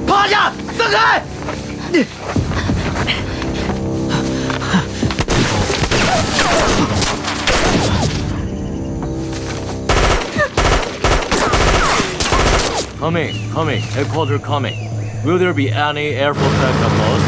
趴下，散开！ Coming. Headquarters coming. Will there be any air force backup lost?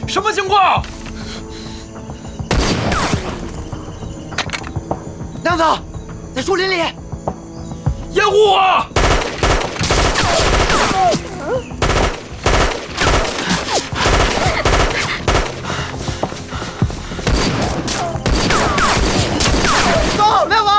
什么情况？娘子，在树林里，掩护我！走，亮子。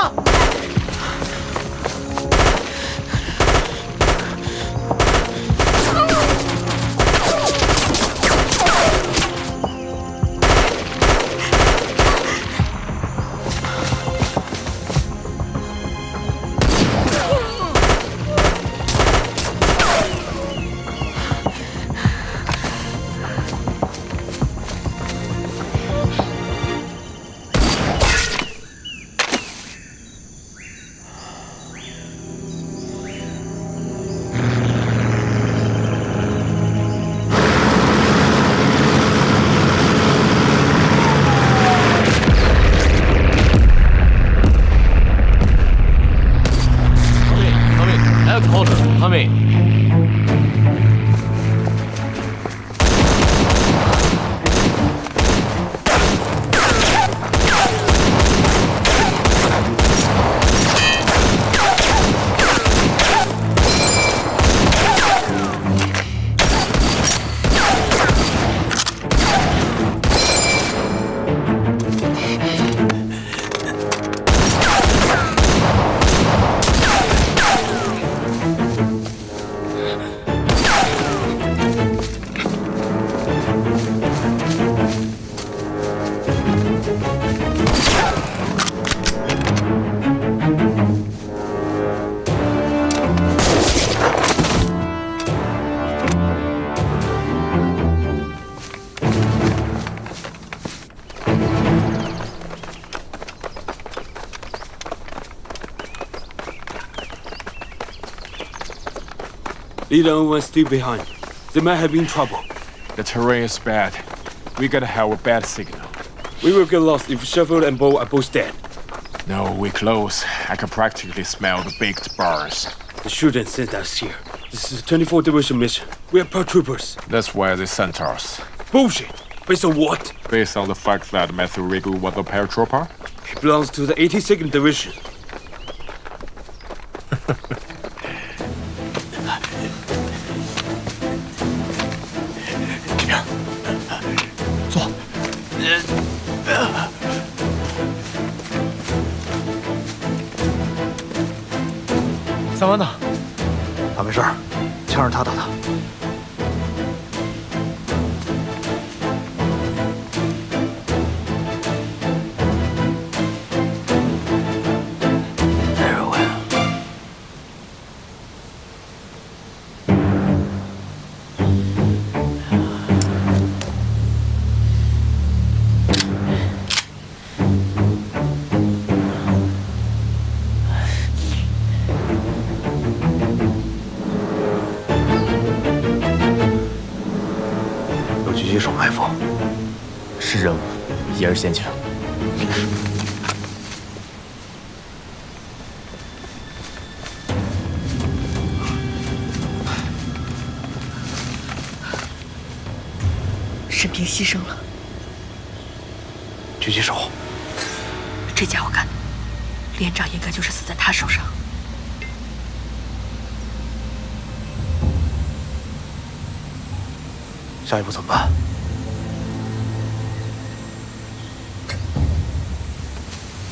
Coming. Leader Owen's still behind. They might have been trouble. The terrain is bad. We gotta have a bad signal. We will get lost if Sheffield and Bo are both dead. No, we're close. I can practically smell the baked bars. They shouldn't send us here. This is a 24th Division mission. We are paratroopers. That's why they sent us. Bullshit! Based on what? Based on the fact that Matthew Riggle was a paratrooper? He belongs to the 82nd Division. 三文呢？他没事儿，枪是他打的。Very well. 《是任务，也是陷阱。沈平牺牲了，狙击手，这家伙干的，连长应该就是死在他手上。下一步怎么办？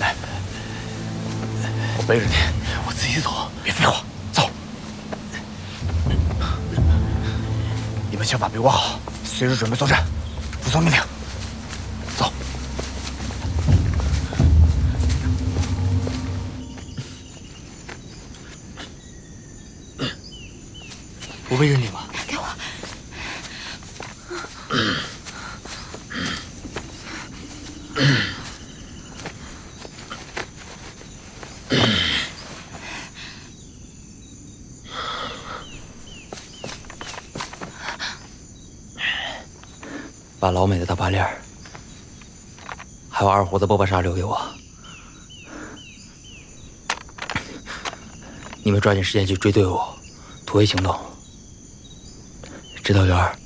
来，我背着你，我自己走，别废话，走。你们先把背挂好，随时准备作战，服从命令。走。我背着你吗？给我。把老美的大八链儿，还有二胡子波波沙留给我。你们抓紧时间去追队伍，突围行动。指导员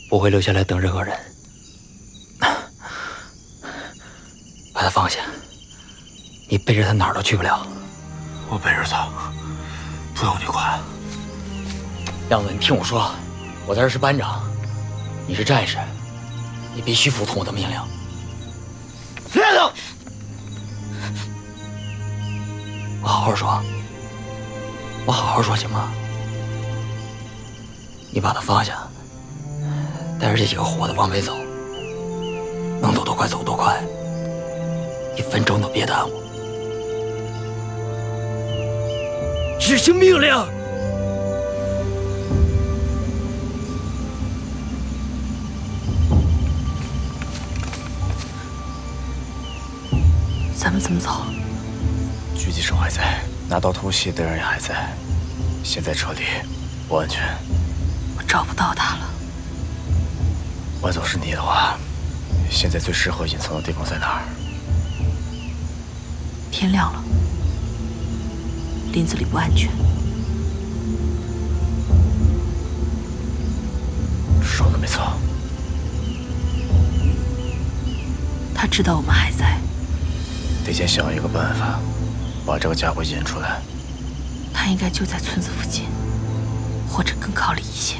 不会留下来等任何人，把他放下。你背着他哪儿都去不了。我背着他，不用你管。亮子，你听我说，我在这是班长，你是战士，你必须服从我的命令。亮子，我好好说，我好好说，行吗？你把他放下，带着这几个活的往北走，能走多快走多快，一分钟都别耽误。执行命令。咱们怎么走？狙击手还在，拿刀偷袭的人也还在，现在撤离不安全。我找不到他了。我要是你的话，现在最适合隐藏的地方在哪儿？天亮了，林子里不安全。说的没错。他知道我们还在，得先想一个办法，把这个家伙引出来。他应该就在村子附近，或者更靠里一些。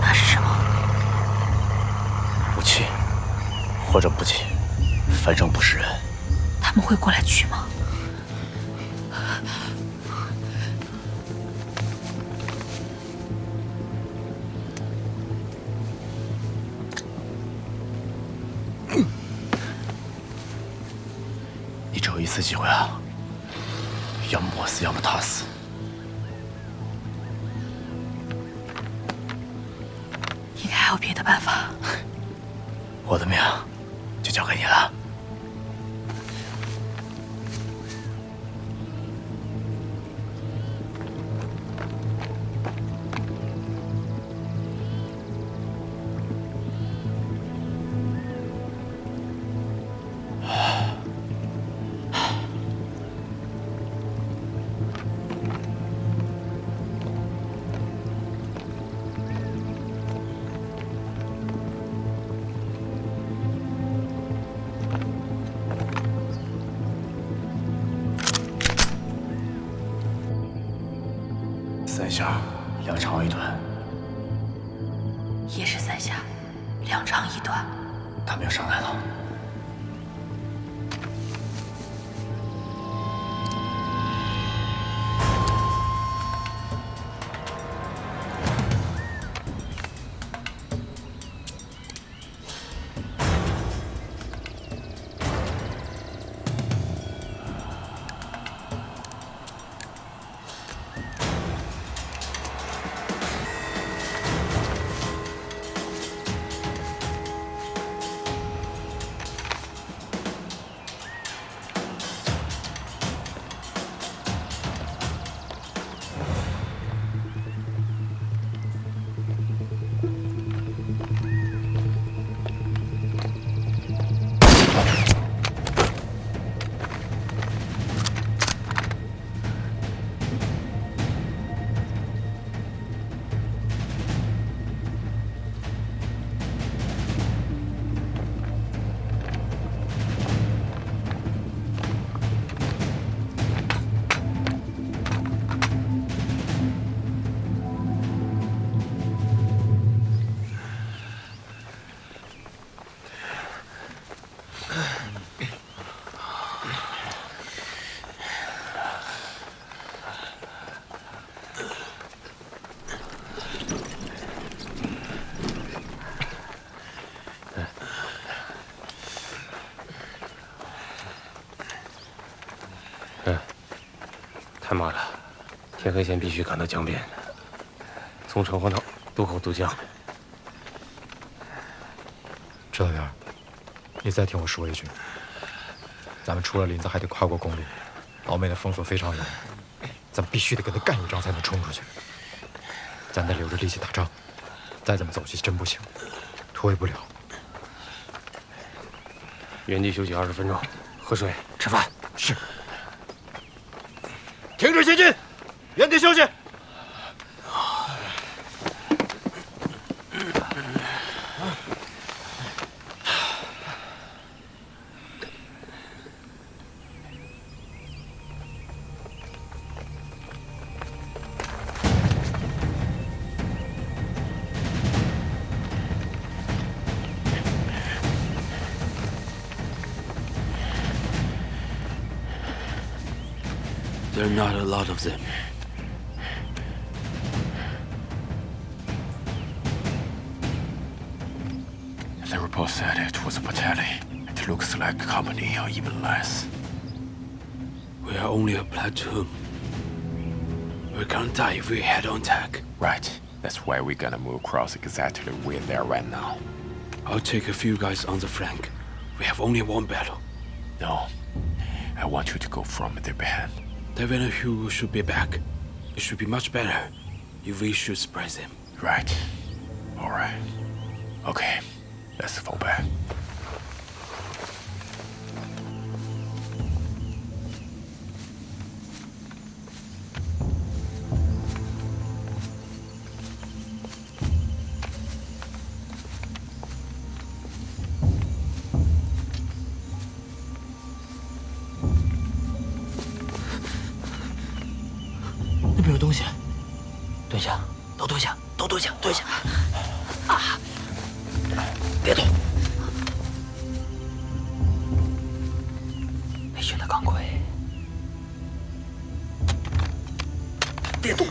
那是什么？武器，或者补给，反正不是人。他们会过来取吗？你只有一次机会啊，要么我死，要么他死。应该还有别的办法。我的命就交给你了。3下，2长1短。也是3下，2长1短。他们要上来了。太慢了，天黑前必须赶到江边，从城隍岛渡口渡江。指导员，你再听我说一句，咱们出了林子还得跨过公路，老美的封锁非常严，咱们必须得跟他干一仗才能冲出去。咱得留着力气打仗，再这么走下去真不行，拖不了。原地休息20分钟，喝水、吃饭。是。停止前进，原地休息。There are not a lot of them. The report said it was a battalion. It looks like a company or even less. We are only a platoon. We're gonna die if we head on attack. Right. That's why we're gonna move across exactly where they're right now. I'll take a few guys on the flank. We have only one battle. No. I want you to go from their behind. Devin and Hugo should be back. It should be much better if we should surprise them. Right. Alright. Okay. Let's fall back. 那边有东西，蹲下，都蹲下，都蹲下，蹲下！啊！别动！美军的钢盔，别动！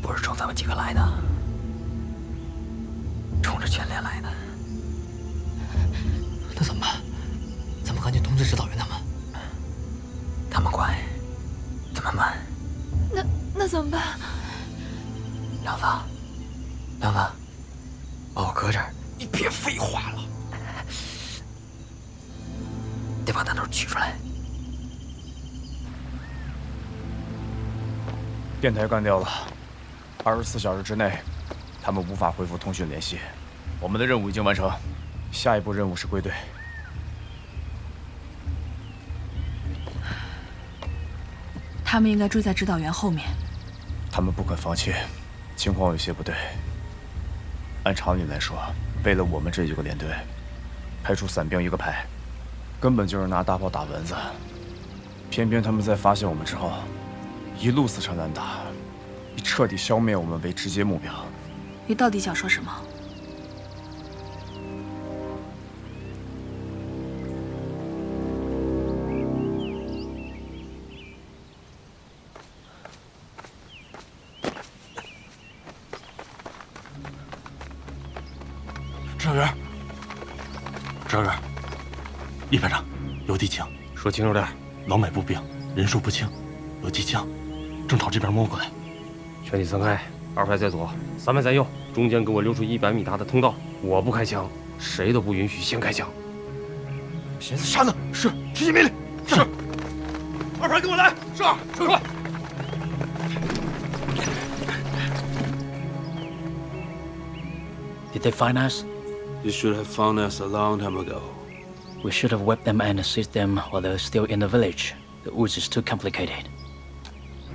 不是冲咱们几个来的，冲着全连来的。那怎么办？咱们赶紧通知指导员他们。 他们快，咱们慢。那怎么办？梁子，梁子，把我搁这儿。你别废话了，得把弹头取出来。电台干掉了，24小时之内，他们无法恢复通讯联系。我们的任务已经完成，下一步任务是归队。 他们应该追在指导员后面。他们不肯放弃，情况有些不对。按常理来说，为了我们这几个连队，派出伞兵一个排，根本就是拿大炮打蚊子。偏偏他们在发现我们之后，一路死缠烂打，以彻底消灭我们为直接目标。你到底想说什么？ 指导员，指导员，叶排长，有敌情，说清楚点。老美步兵人数不轻，有机枪，正朝这边摸过来。全体散开，2排在左，3排在右，中间给我留出100米大的通道。我不开枪，谁都不允许先开枪。寻思杀呢？是，执行命令。是。2排跟我来。是。快。 Did they find us? You should have found us a long time ago. We should have whipped them and seized them while they're still in the village. The woods is too complicated.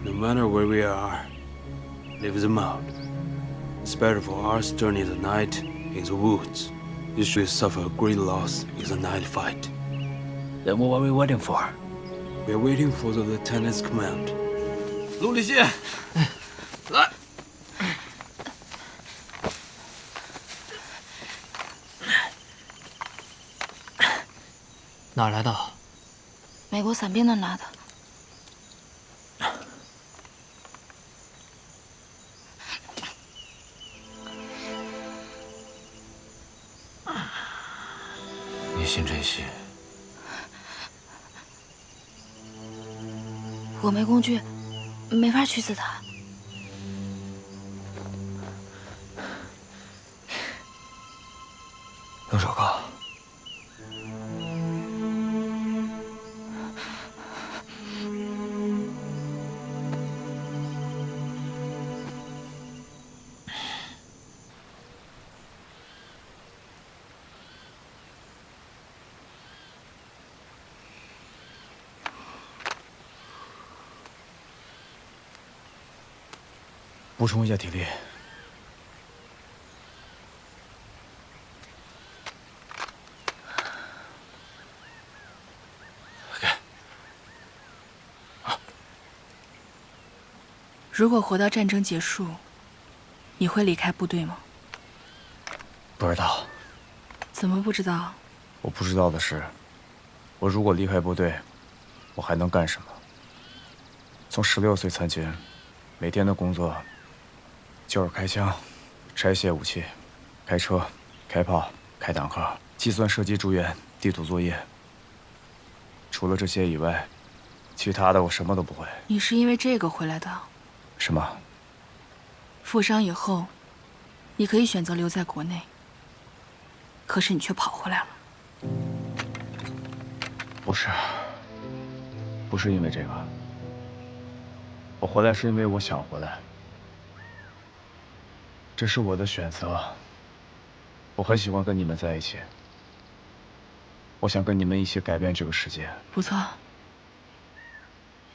No matter where we are, leave them out. It's better for us during the night in the woods. You should suffer great loss in the night fight. Then what are we waiting for? We're waiting for the lieutenant's command. 陆立新，来。 哪儿来的？美国伞兵那拿的。你信这些？我没工具，没法驱死他。用手铐。补充一下体力。如果活到战争结束，你会离开部队吗？不知道。怎么不知道？我不知道的是，我如果离开部队，我还能干什么？从16岁参军，每天的工作就是开枪、拆卸武器、开车、开炮、开坦克、计算射击住院、地图作业。除了这些以外，其他的我什么都不会。你是因为这个回来的？什么？负伤以后，你可以选择留在国内，可是你却跑回来了。不是因为这个。我回来是因为我想回来，这是我的选择。我很喜欢跟你们在一起，我想跟你们一起改变这个世界。不错，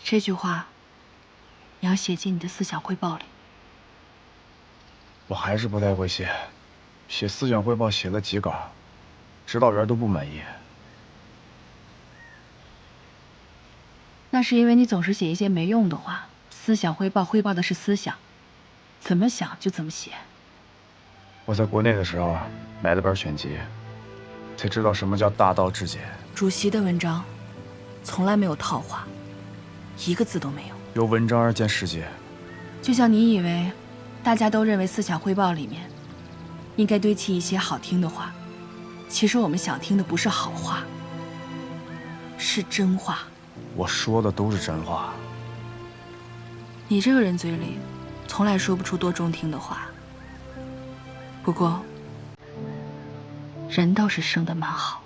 这句话你要写进你的思想汇报里。我还是不太会写，写思想汇报写了几稿，指导员都不满意。那是因为你总是写一些没用的话。思想汇报汇报的是思想，怎么想就怎么写。我在国内的时候买了本选集，才知道什么叫大道至简。主席的文章从来没有套话，一个字都没有。由文章而见世界。就像你以为大家都认为思想汇报里面应该堆砌一些好听的话，其实我们想听的不是好话，是真话。我说的都是真话。你这个人嘴里从来说不出多中听的话，不过人倒是生得蛮好。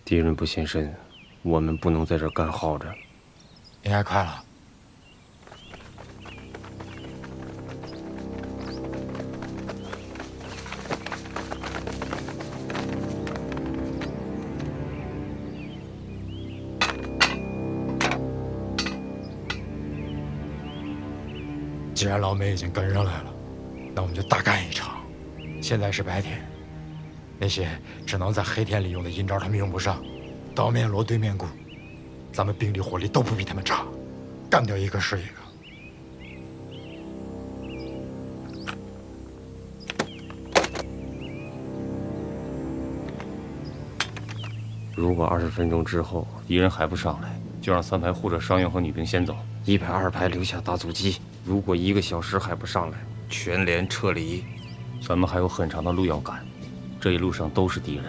敌人不现身，我们不能在这儿干耗着。应该快了。既然老美已经跟上来了，那我们就大干一场。现在是白天。 那些只能在黑天里用的阴招，他们用不上。刀面锣、对面鼓，咱们兵力火力都不比他们差，干掉一个是一个。如果20分钟之后敌人还不上来，就让3排护着伤员和女兵先走，1排、2排留下打阻击。如果1个小时还不上来，全连撤离。咱们还有很长的路要赶，这一路上都是敌人，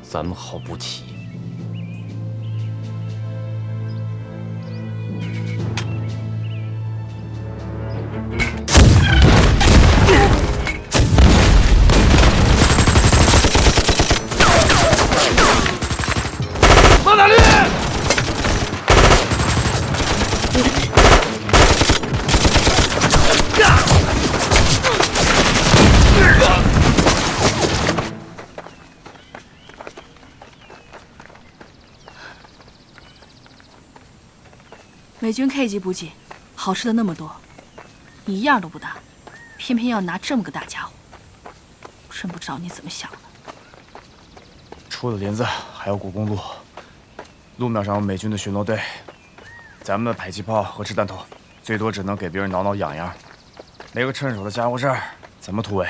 咱们好不起。马大律！美军 K 级补给，好吃的那么多，你一样都不打，偏偏要拿这么个大家伙，真不知道你怎么想的。出了林子还要过公路，路面上有美军的巡逻队，咱们的迫击炮和掷弹头最多只能给别人挠挠痒痒，没个趁手的家伙事儿，怎么突围？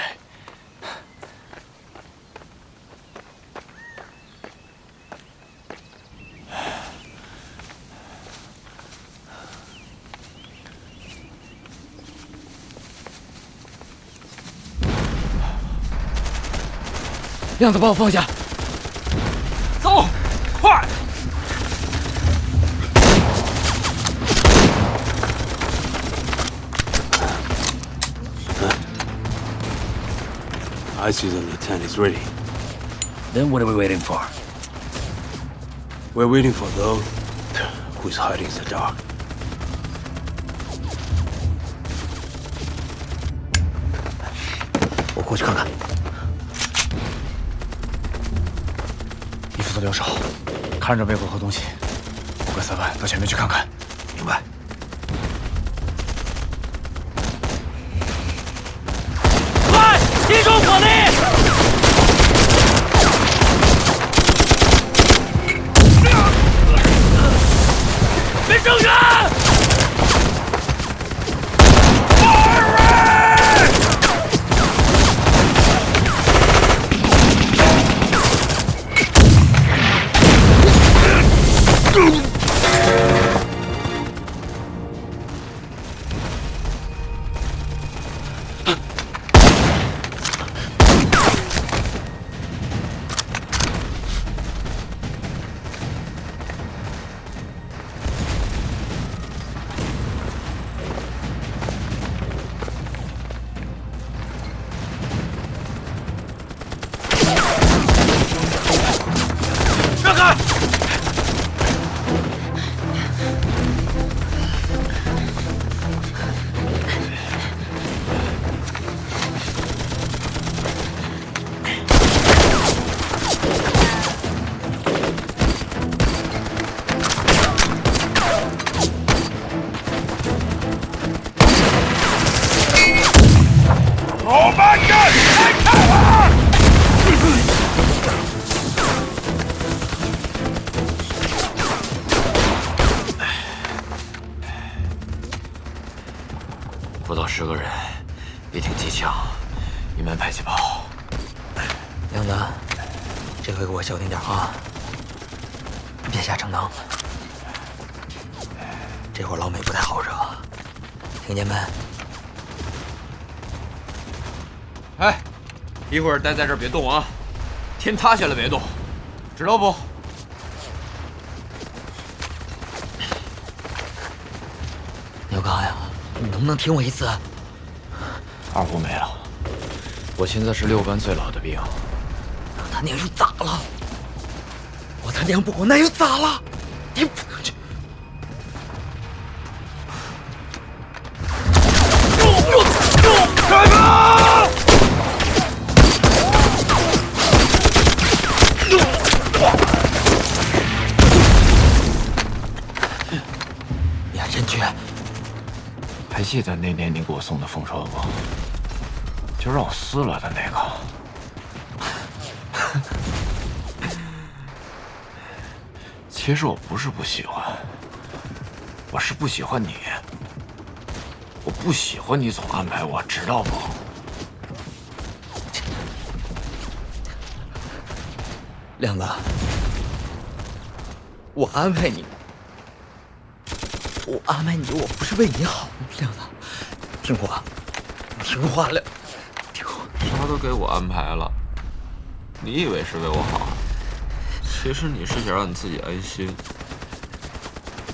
亮子，把我放下。走，快！ I see the lieutenant is ready. Then what are we waiting for? We're waiting for those who's hiding in the dark. 我过去看看。你负责留守，看着背后和东西。我跟3万到前面去看看。明白。 集中火力！别正人！不到10个人，一挺机枪，一门迫击炮。亮子，这回给我小心点啊，别瞎逞能。这会儿老美不太好惹，听见没？哎，一会儿待在这儿别动啊，天塌下来别动，知道不？你要干啥呀？你能不能听我一次2户没了，我现在是6班最老的兵。他娘又咋了？我他娘不管那又咋了？你不能去！开炮！你还真去？还记得那年你给我送的风车不？就让我撕了的那个。其实我不是不喜欢，我是不喜欢你。我不喜欢你总安排我，知道不？亮子，我安排你，我安排你，我不是为你好，亮子，听话，听话了，听话。沙都给我安排了，你以为是为我好，其实你是想让你自己安心。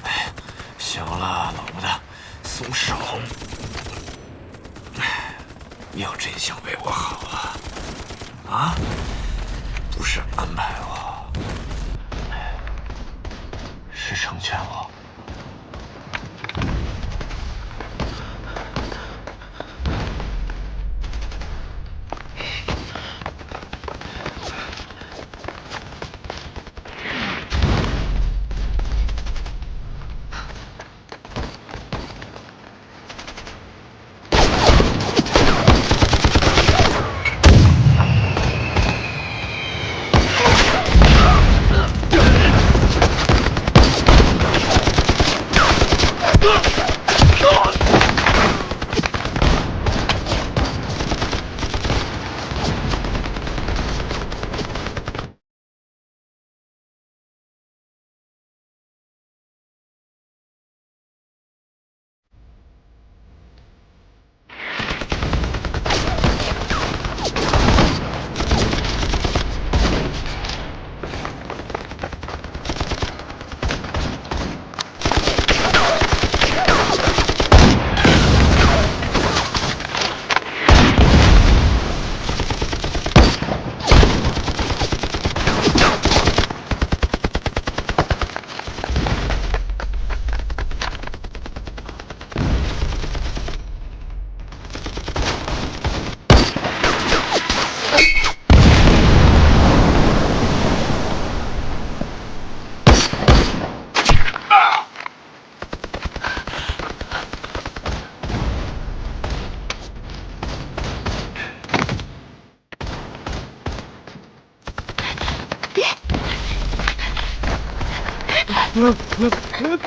哎，行了，老不大，松手。你要真想为我好啊，不是安排我，是成全我。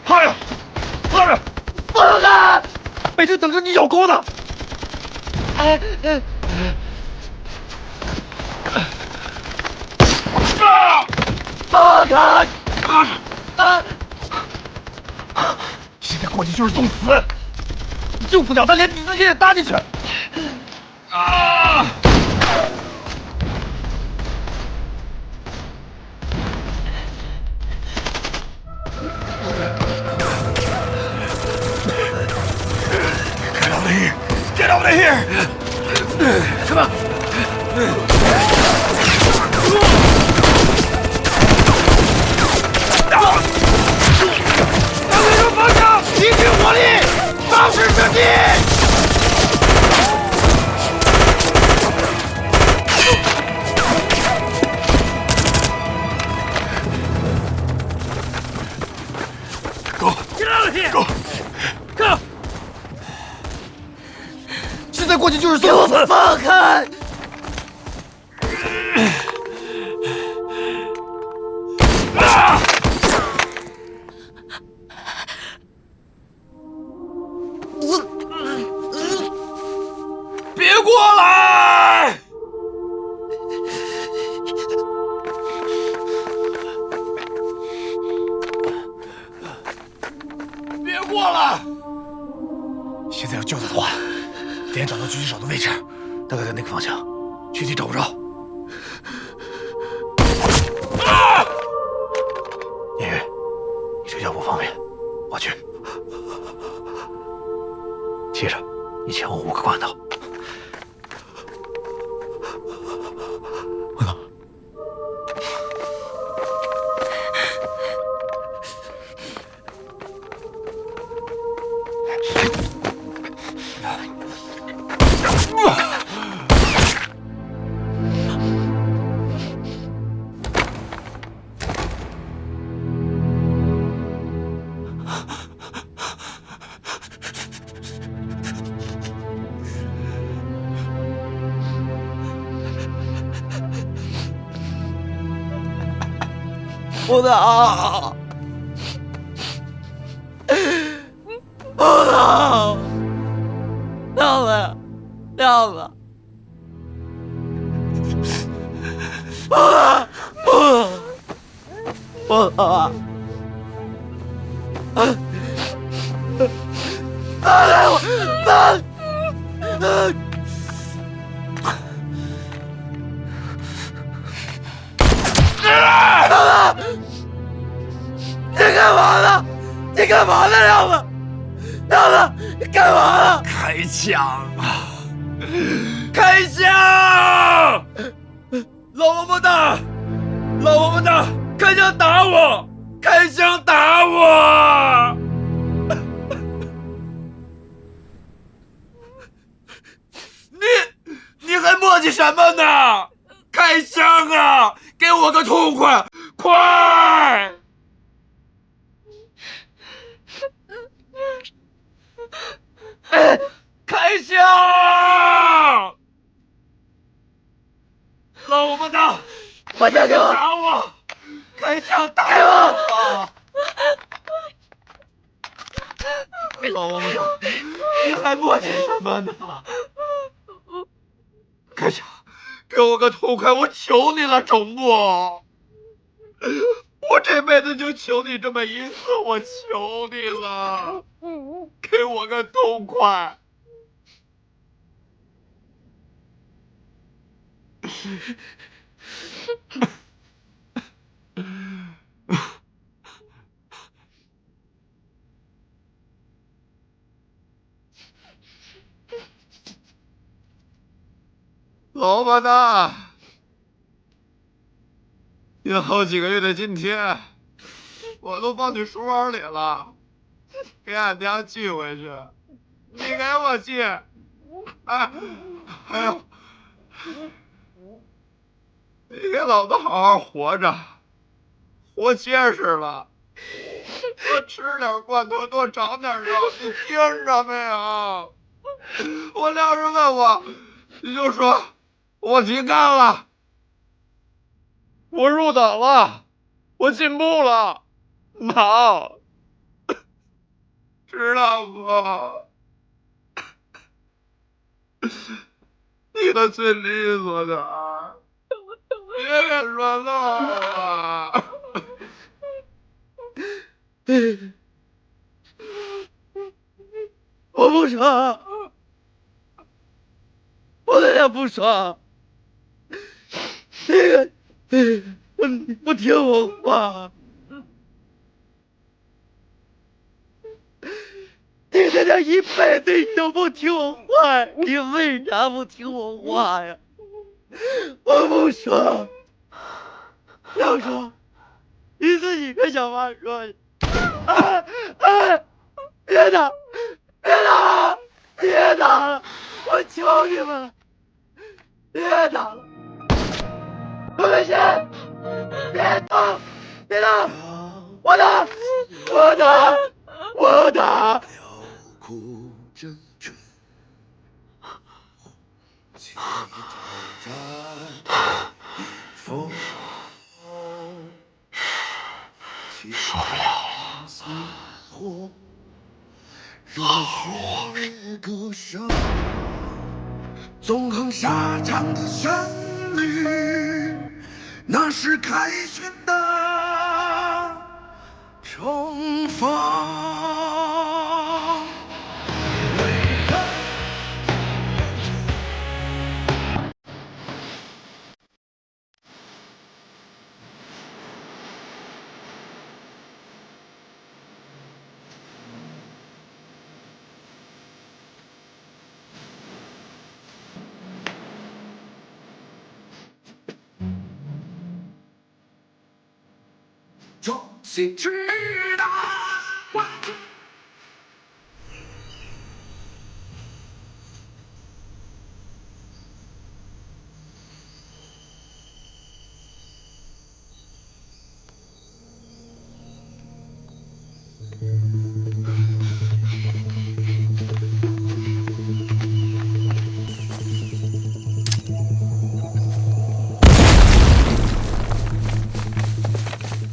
趴下，趴下！放开！美珍等着你咬钩呢。放开！现在过去就是送死，救不了他，连你自己也搭进去。Get over here! Come on! 向对手方向集中火力，尝试射击！Go! Get out of here! Go! Go! 现在过去就是送死！给我放开！别过来！别过来！现在要救他的话，得找到狙击手的位置，大概在那个方向，具体找不着。聂宇，你这脚不方便，我去。接着，你前后5个关头。我操！不能，不能，亮子，亮子，不能，不能，不能，放开我，干嘛呢，亮子？亮子，你干嘛呢？开枪啊！开枪！老王八蛋！老王八蛋！开枪打我！开枪打我！你还磨叽什么呢？开枪啊！给我个痛快！快！开枪！老王八蛋！把枪给我！打我！开枪打我！老王八蛋，你还磨叽什么呢？开枪！给我个痛快！我求你了，中不？我这辈子就求你这么一次，我求你了，给我个痛快！老板呐，有好几个月的今天，我都放你书包里了，给俺娘寄回去。你给我寄，哎，还有，你给老子好好活着，活结实了，多吃点罐头，多长点肉，你听着没有？我要是问我，你就说。我提干了，我入党了，我进步了，妈，知道不？你的最利索的，别给说漏了。我不说，我在家不说。那个，不听我话，你在这一辈子你都不听我话，你为啥不听我话呀？我不说，要说，你自己跟小妈说。别打，别打，别打了，我求你们了，别打了。我们先别打，别打，我打，我打，我打。哭着吹，风受不了，热血歌声，纵横沙场的旋律，那是凯旋的重逢。谁知道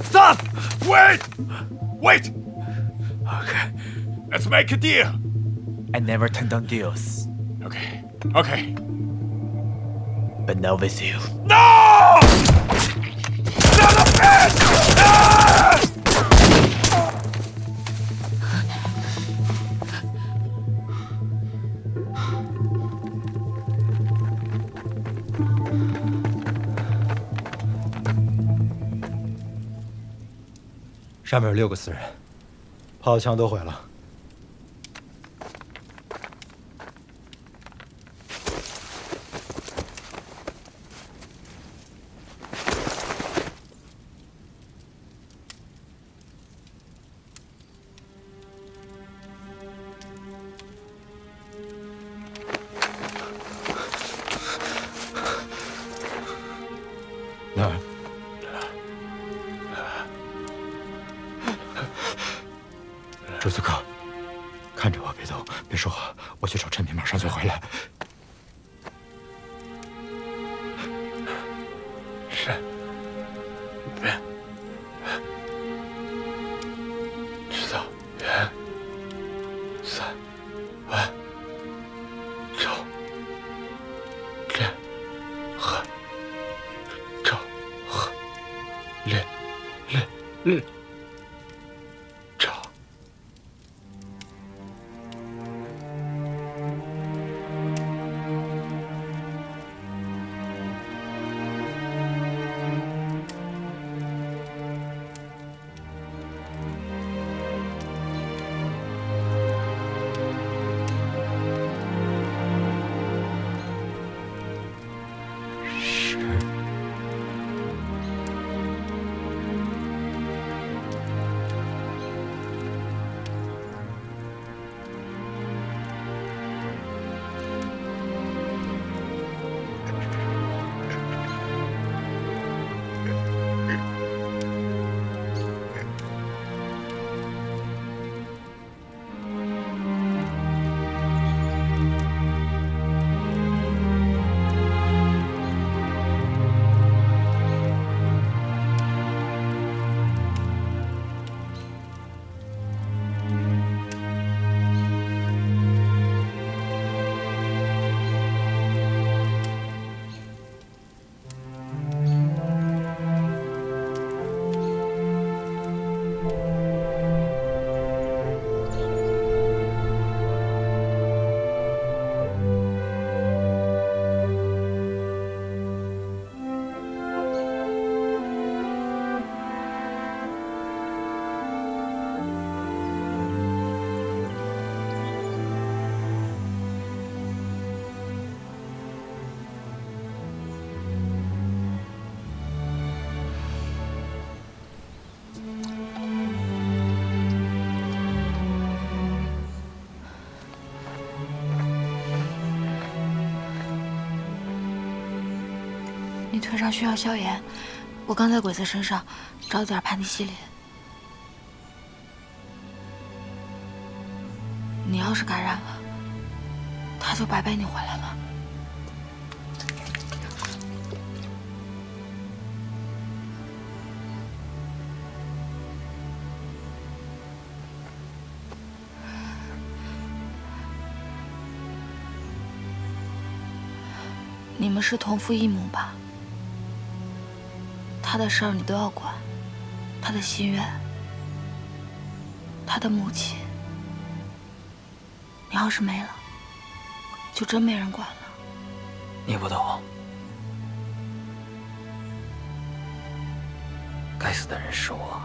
？Stop! Wait! Wait! Okay, let's make a deal. I never turn down deals, Okay, okay. but not with you. No! Son of a bitch! Ah! 上面有6个死人，炮枪都毁了。哪儿？朱子克，看着我，别动，别说话，我去找陈平，马上就回来。是，别，知道，远，3、万，周，连，和，周，和，连，周。你腿上需要消炎，我刚在鬼子身上找了点盘尼西林。你要是感染了，他就白背你回来了。你们是同父异母吧？他的事儿你都要管，他的心愿，他的母亲，你要是没了，就真没人管了。你不懂，该死的人是我。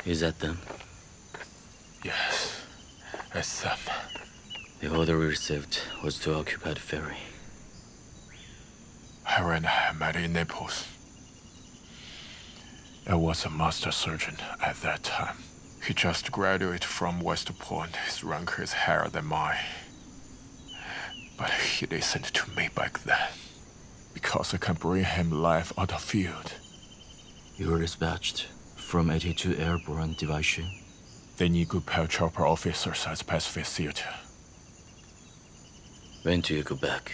Is that them? Yes, it's them. The order we received was to occupy the ferry. Harry and I met in Naples. I was a master surgeon at that time. He just graduated from West Point. His rank is higher than mine. But he listened to me back then, because I can bring him life out of field. You were dispatched from 82 Airborne Division. They need good paratrooper officers at Pacific Theater. When do you go back?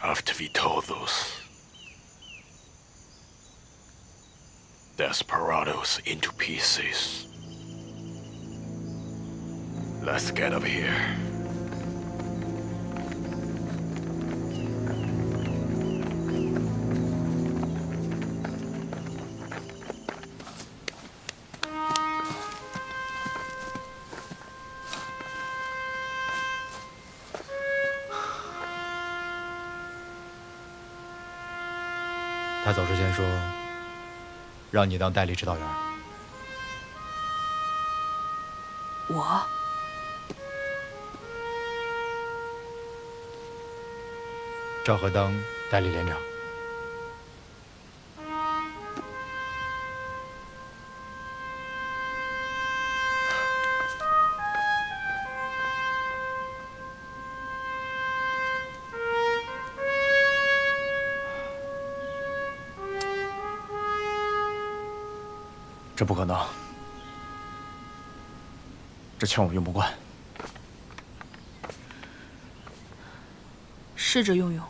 After we told those desperados into pieces. Let's get over here.他走之前说，让你当代理指导员。我赵和当代理连长。这不可能，这枪我用不惯。试着用用。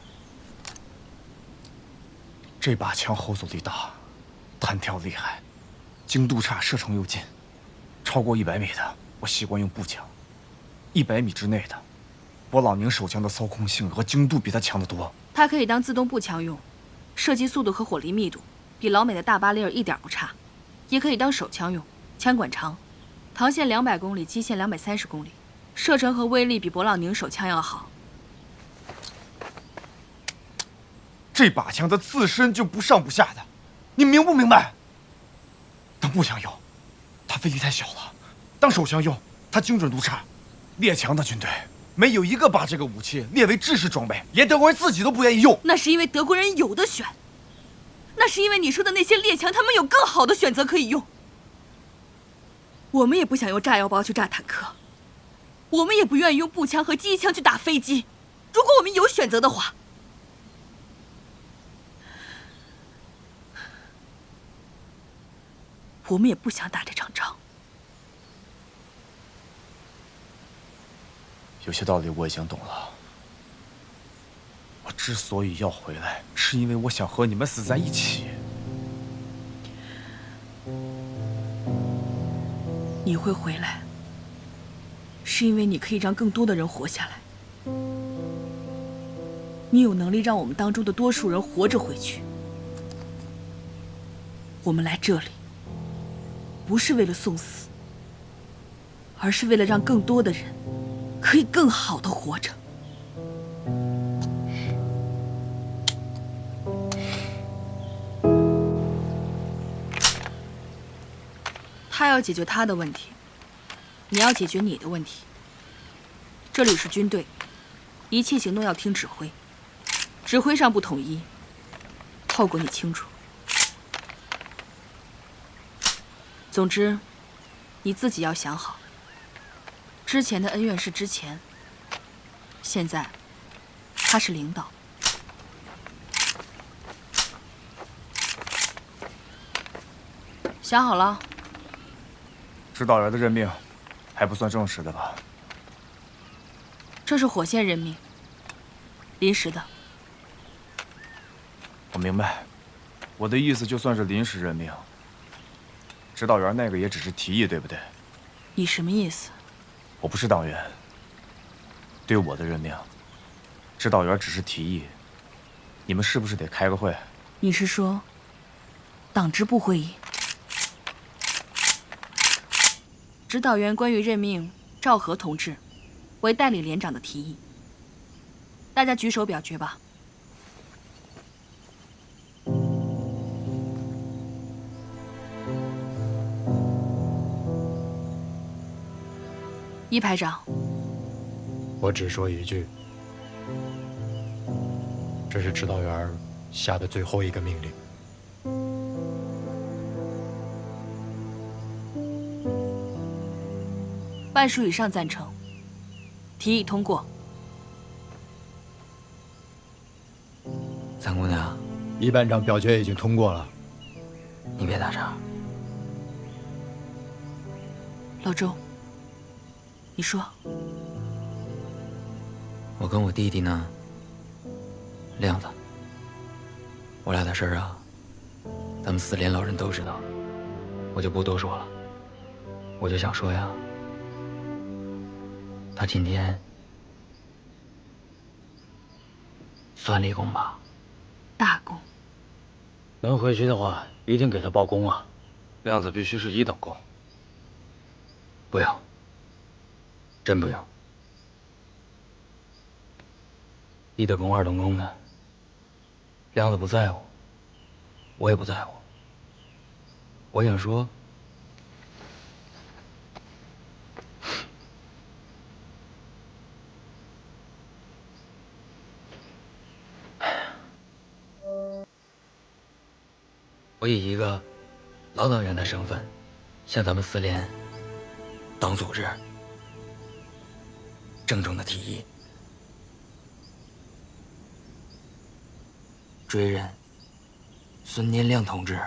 这把枪后坐力大，弹跳厉害，精度差，射程又近。超过100米的，我习惯用步枪；100米之内的，勃朗宁手枪的操控性和精度比它强得多。它可以当自动步枪用，射击速度和火力密度比老美的大巴雷尔一点不差。也可以当手枪用，枪管长，膛线200公里，基线230公里，射程和威力比勃朗宁手枪要好。这把枪它自身就不上不下的，你明不明白？当步枪用，它威力太小了；当手枪用，它精准度差。列强的军队没有一个把这个武器列为制式装备，连德国人自己都不愿意用。那是因为德国人有的选。那是因为你说的那些列强，他们有更好的选择可以用。我们也不想用炸药包去炸坦克，我们也不愿意用步枪和机枪去打飞机。如果我们有选择的话，我们也不想打这场仗。有些道理我已经懂了。我之所以要回来，是因为我想和你们死在一起。你会回来，是因为你可以让更多的人活下来。你有能力让我们当中的多数人活着回去。我们来这里，不是为了送死，而是为了让更多的人可以更好的活着。他要解决他的问题，你要解决你的问题。这里是军队，一切行动要听指挥，指挥上不统一，后果你清楚。总之，你自己要想好，之前的恩怨是之前，现在他是领导。想好了？指导员的任命，还不算正式的吧？这是火线任命，临时的。我明白，我的意思就算是临时任命，指导员那个也只是提议，对不对？你什么意思？我不是党员，对我的任命，指导员只是提议，你们是不是得开个会？你是说，党支部会议？指导员关于任命赵和同志为代理连长的提议，大家举手表决吧。一排长，我只说一句，这是指导员下的最后一个命令。半数以上赞成，提议通过。三姑娘，一班长表决已经通过了。你别打岔。老周，你说。我跟我弟弟呢，亮子，我俩的事儿啊，咱们4连老人都知道，我就不多说了。我就想说呀，他今天算立功吧？大功。能回去的话，一定给他报功啊！亮子必须是1等功。不用，真不用。1等功、2等功的，亮子不在乎，我也不在乎。我想说，我以一个老党员的身份，向咱们4连党组织郑重的提议，追认孙念亮同志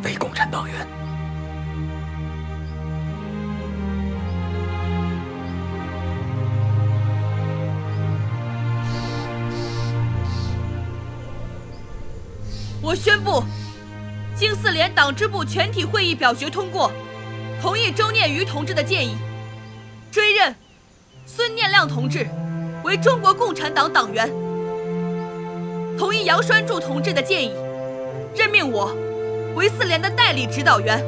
为共产党员。我宣布，经4连党支部全体会议表决通过，同意周念余同志的建议，追认孙念亮同志为中国共产党党员；同意杨栓柱同志的建议，任命我为4连的代理指导员，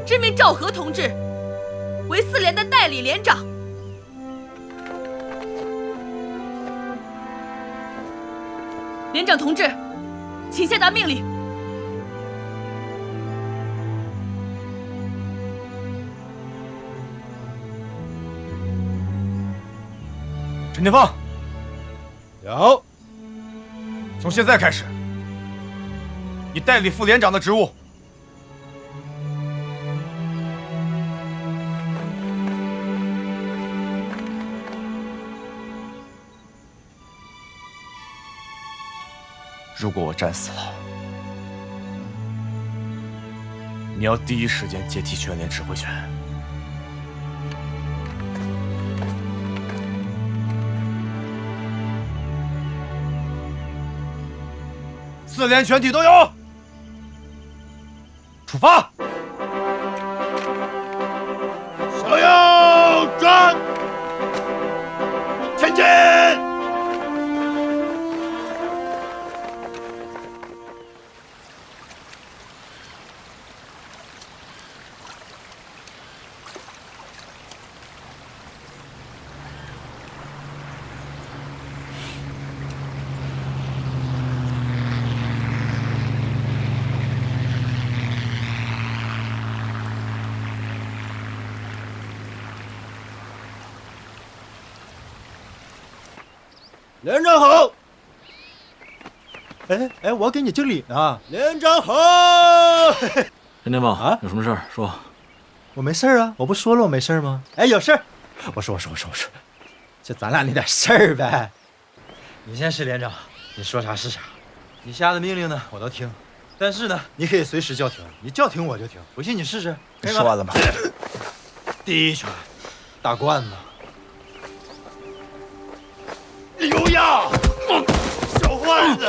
任命赵和同志为4连的代理连长。连长同志，请下达命令。陈天放，有。从现在开始，你代理副连长的职务。如果我战死了，你要第一时间接替全连指挥权。4连全体都有，出发！向右转，前进！连长好！哎，我给你敬礼呢。连长好！陈天放，有什么事儿说？我没事啊，我不说了我没事吗？哎，有事儿。我说，就咱俩那点事儿呗。你先是连长，你说啥是啥。你下的命令呢，我都听。但是呢，你可以随时叫停，你叫停我就停。不信你试试。你说完了吗？第一拳，大罐子。刘亚，小贩子！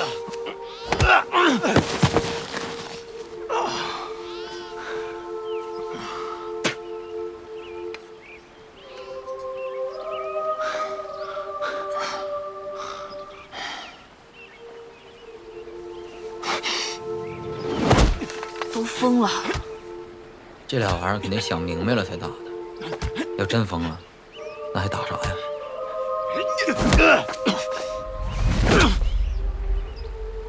都疯了！这俩玩意儿肯定想明白了才打的，要真疯了，那还打啥呀？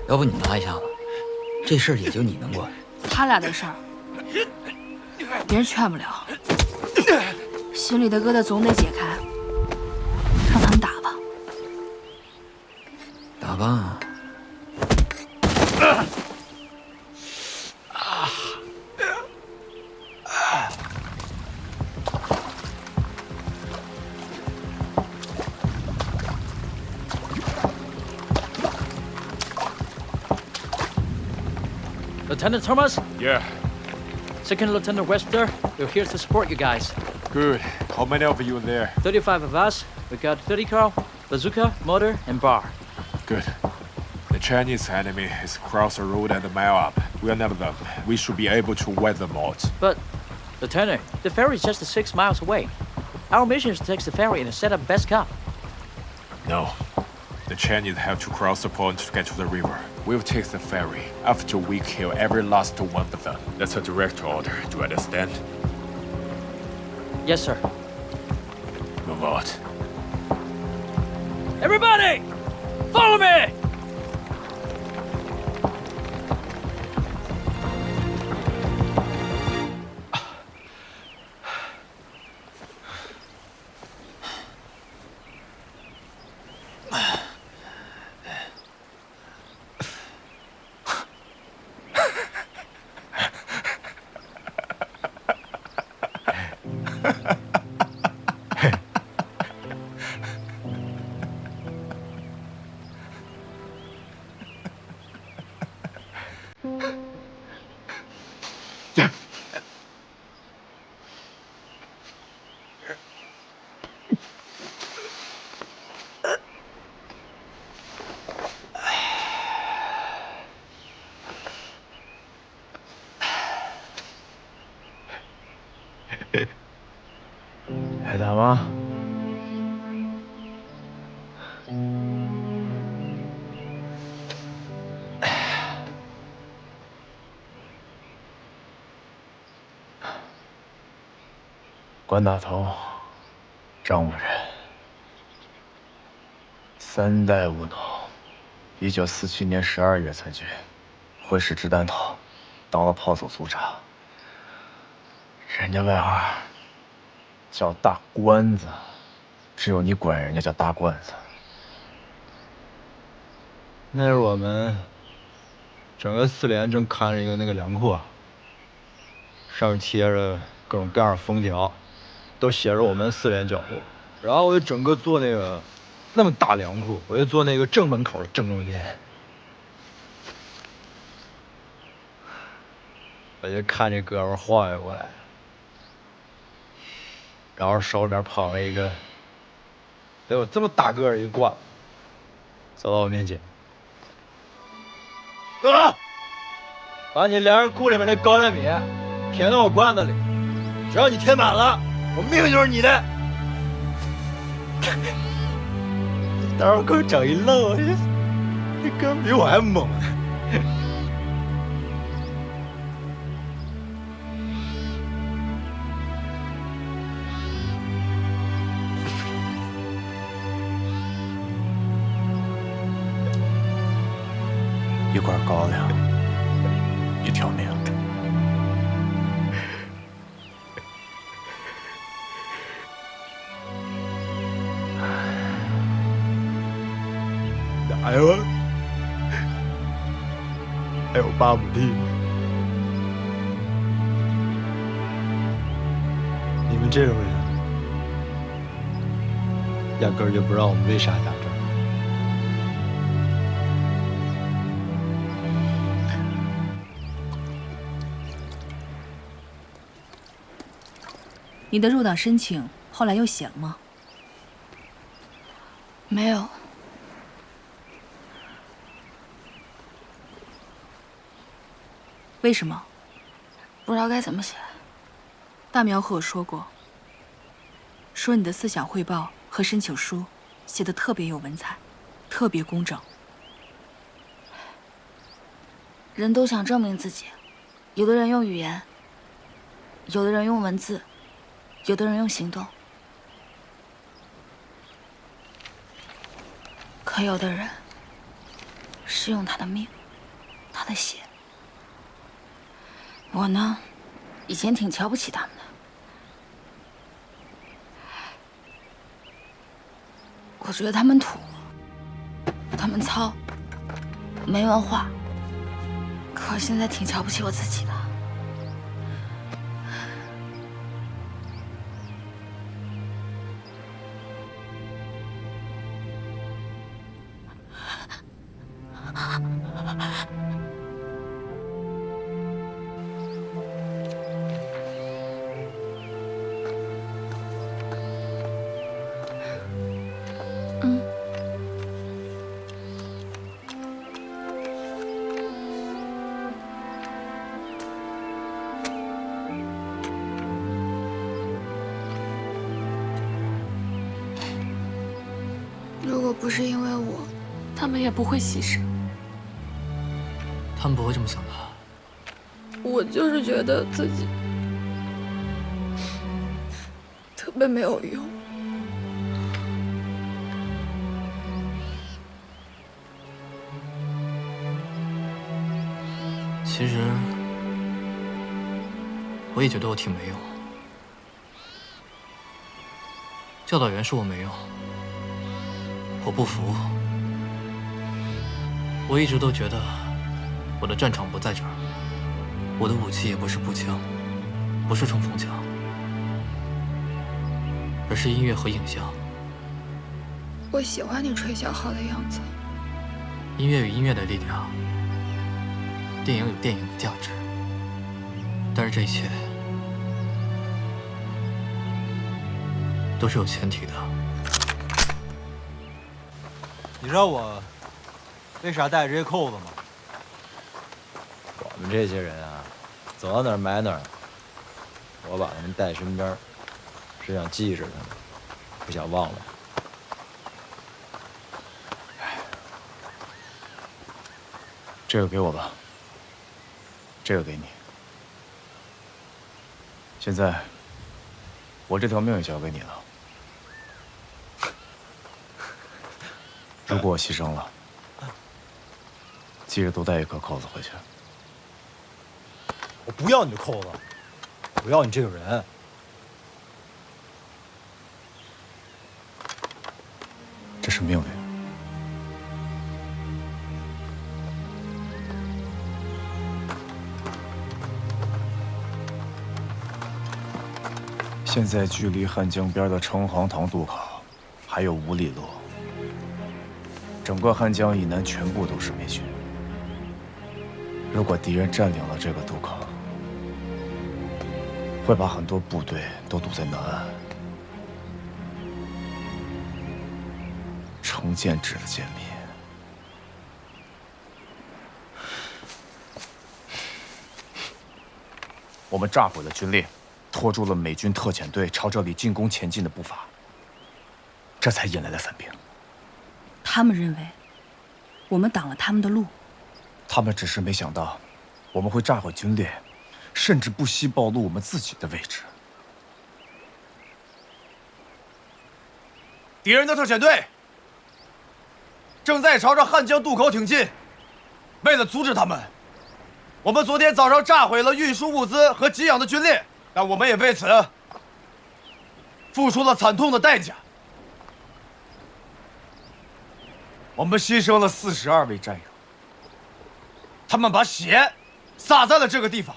要不你拿一下子，这事儿也就你能管。他俩的事儿，别人劝不了。心里的疙瘩总得解开，让他们打吧。打吧。Lieutenant Thomas? Yeah. Second Lieutenant Webster, we're here to support you guys. Good. How many of you are there? 35 of us. We got 30 cal, bazooka, mortar, and bar. Good. The Chinese enemy is across the road and a mile up. We are none of them. We should be able to wipe them out. But, Lieutenant, the ferry is just 6 miles away. Our mission is to take the ferry and set up best cup. No. The Chinese have to cross the pond to get to the river. We'll take the ferry after we kill every last one of them. That's a direct order. Do you understand? Yes, sir. Move out. Everybody! Follow me!哎，大妈，关大头，张夫人，3代务农，1947年12月参军，会师掷弹头，当了炮手组长。人家外号叫大关子，只有你管人家叫大罐子。那是我们整个4连正看着一个那个粮库啊，上面贴着各种各样的封条，都写着我们4连脚步。然后我就整个坐那个那么大粮库，我就坐那个正门口的正中间，我就看这哥们晃悠过来。然后手里边捧了一个得有这么大个儿一个罐，走到我面前，哥，把你粮食库里面那高粱米填到我罐子里，只要你填满了，我命就是你的。当时我给我整一愣，这哥比我还猛呢。一罐高粱，一条命。哪有？还有8亩地，你们这种人，压根儿就不知道我们为啥打仗。你的入党申请后来又写了吗？没有。为什么？不知道该怎么写。大苗和我说过，说你的思想汇报和申请书写得特别有文采，特别工整。人都想证明自己，有的人用语言，有的人用文字，有的人用行动，可有的人是用他的命，他的血。我呢，以前挺瞧不起他们的，我觉得他们土，他们糙，没文化。可是现在挺瞧不起我自己的。如果不是因为我，他们也不会牺牲。他们不会这么想的。我就是觉得自己特别没有用。其实我也觉得我挺没用。教导员说我没用，我不服。我一直都觉得我的战场不在这儿，我的武器也不是步枪，不是冲锋枪，而是音乐和影像。我喜欢你吹小号的样子。音乐与音乐的力量，电影有电影的价值，但是这一切都是有前提的。你知道我为啥带这些扣子吗？我们这些人啊，走到哪儿买哪儿。我把他们带身边，是想记着他们，不想忘了。这个给我吧，这个给你。现在，我这条命也交给你了。如果我牺牲了，记着多带一颗扣子回去。我不要你的扣子，我要你这个人。这是命令。现在距离汉江边的城隍堂渡口还有5里路，整个汉江以南全部都是美军。如果敌人占领了这个渡口，会把很多部队都堵在南岸。成建制的歼灭。我们炸毁了军列，拖住了美军特遣队朝这里进攻前进的步伐，这才引来了伞兵。他们认为我们挡了他们的路，他们只是没想到我们会炸毁军列，甚至不惜暴露我们自己的位置。敌人的特遣队正在朝着汉江渡口挺进，为了阻止他们，我们昨天早上炸毁了运输物资和给养的军列，但我们也为此付出了惨痛的代价。我们牺牲了42位战友，他们把血洒在了这个地方。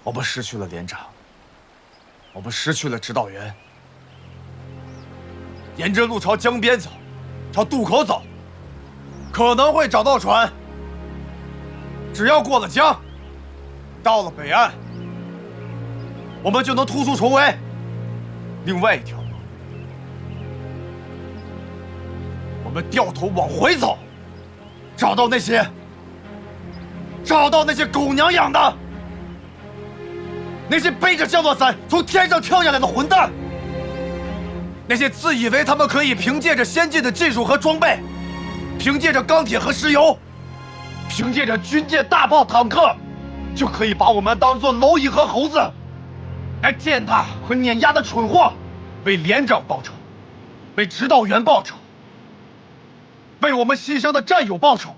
我们失去了连长，我们失去了指导员。沿着路朝江边走，朝渡口走，可能会找到船。只要过了江，到了北岸，我们就能突出重围。另外一条路，我们掉头往回走，找到那些狗娘养的，那些背着降落伞从天上跳下来的混蛋，那些自以为他们可以凭借着先进的技术和装备，凭借着钢铁和石油，凭借着军舰、大炮、坦克，就可以把我们当作蝼蚁和猴子来践踏和碾压的蠢货，为连长报仇，为指导员报仇，为我们牺牲的战友报仇。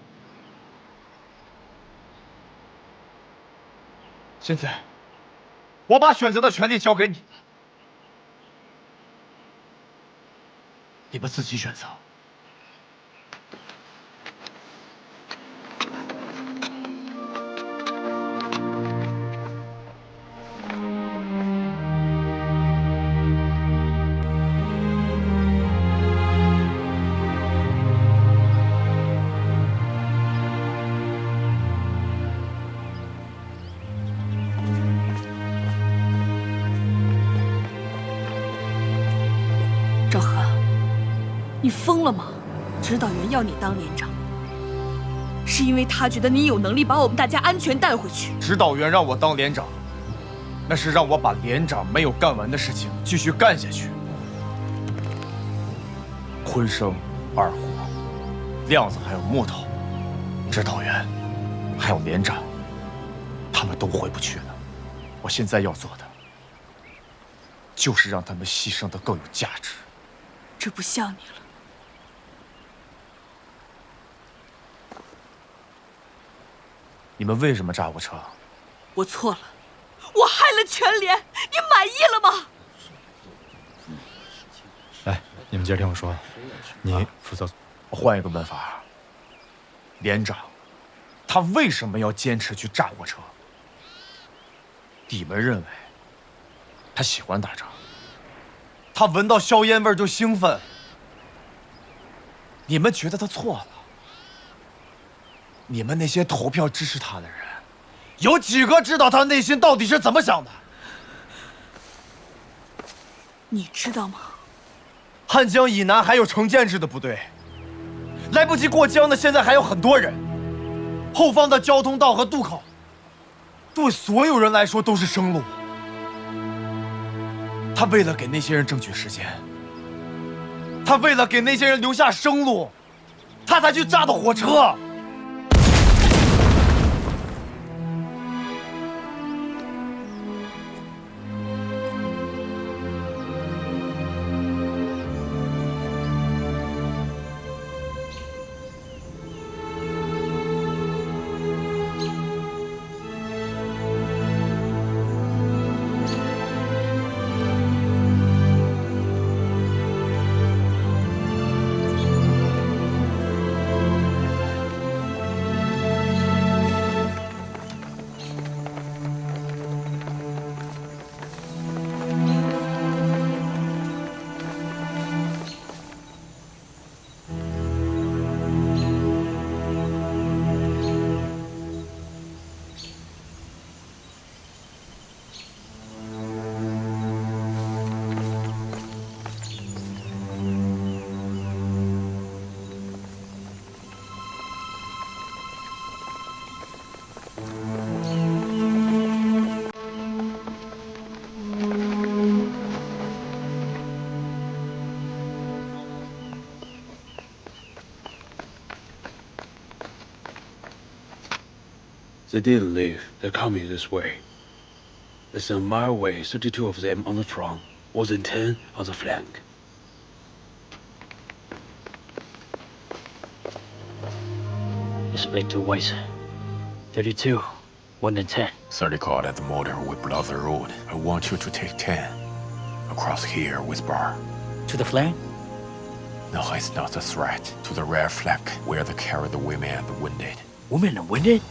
现在，我把选择的权利交给你。你们自己选择。赵和，你疯了吗？指导员要你当连长，是因为他觉得你有能力把我们大家安全带回去。指导员让我当连长，那是让我把连长没有干完的事情继续干下去。昆生、二虎、亮子还有木头，指导员还有连长，他们都回不去了。我现在要做的，就是让他们牺牲得更有价值。这不像你了。你们为什么炸我车？我错了，我害了全连，你满意了吗？来，你们接着听我说，你负责。我换一个问法，连长，他为什么要坚持去炸火车？你们认为他喜欢打仗？他闻到硝烟味就兴奋。你们觉得他错了？你们那些投票支持他的人，有几个知道他内心到底是怎么想的？你知道吗？汉江以南还有成建制的部队，来不及过江的现在还有很多人。后方的交通道和渡口，对所有人来说都是生路。他为了给那些人争取时间，他为了给那些人留下生路，他才去炸的火车。They didn't leave. They're coming this way. Less than a mile away, 32 of them on the front, more than 10 on the flank. Split two ways. 32, 1 and 10. 30 caught at the motor will block the road. I want you to take 10 across here with bar. To the flank? No, it's not a threat. To the rear flank, where they carry the women and the wounded. Women and wounded?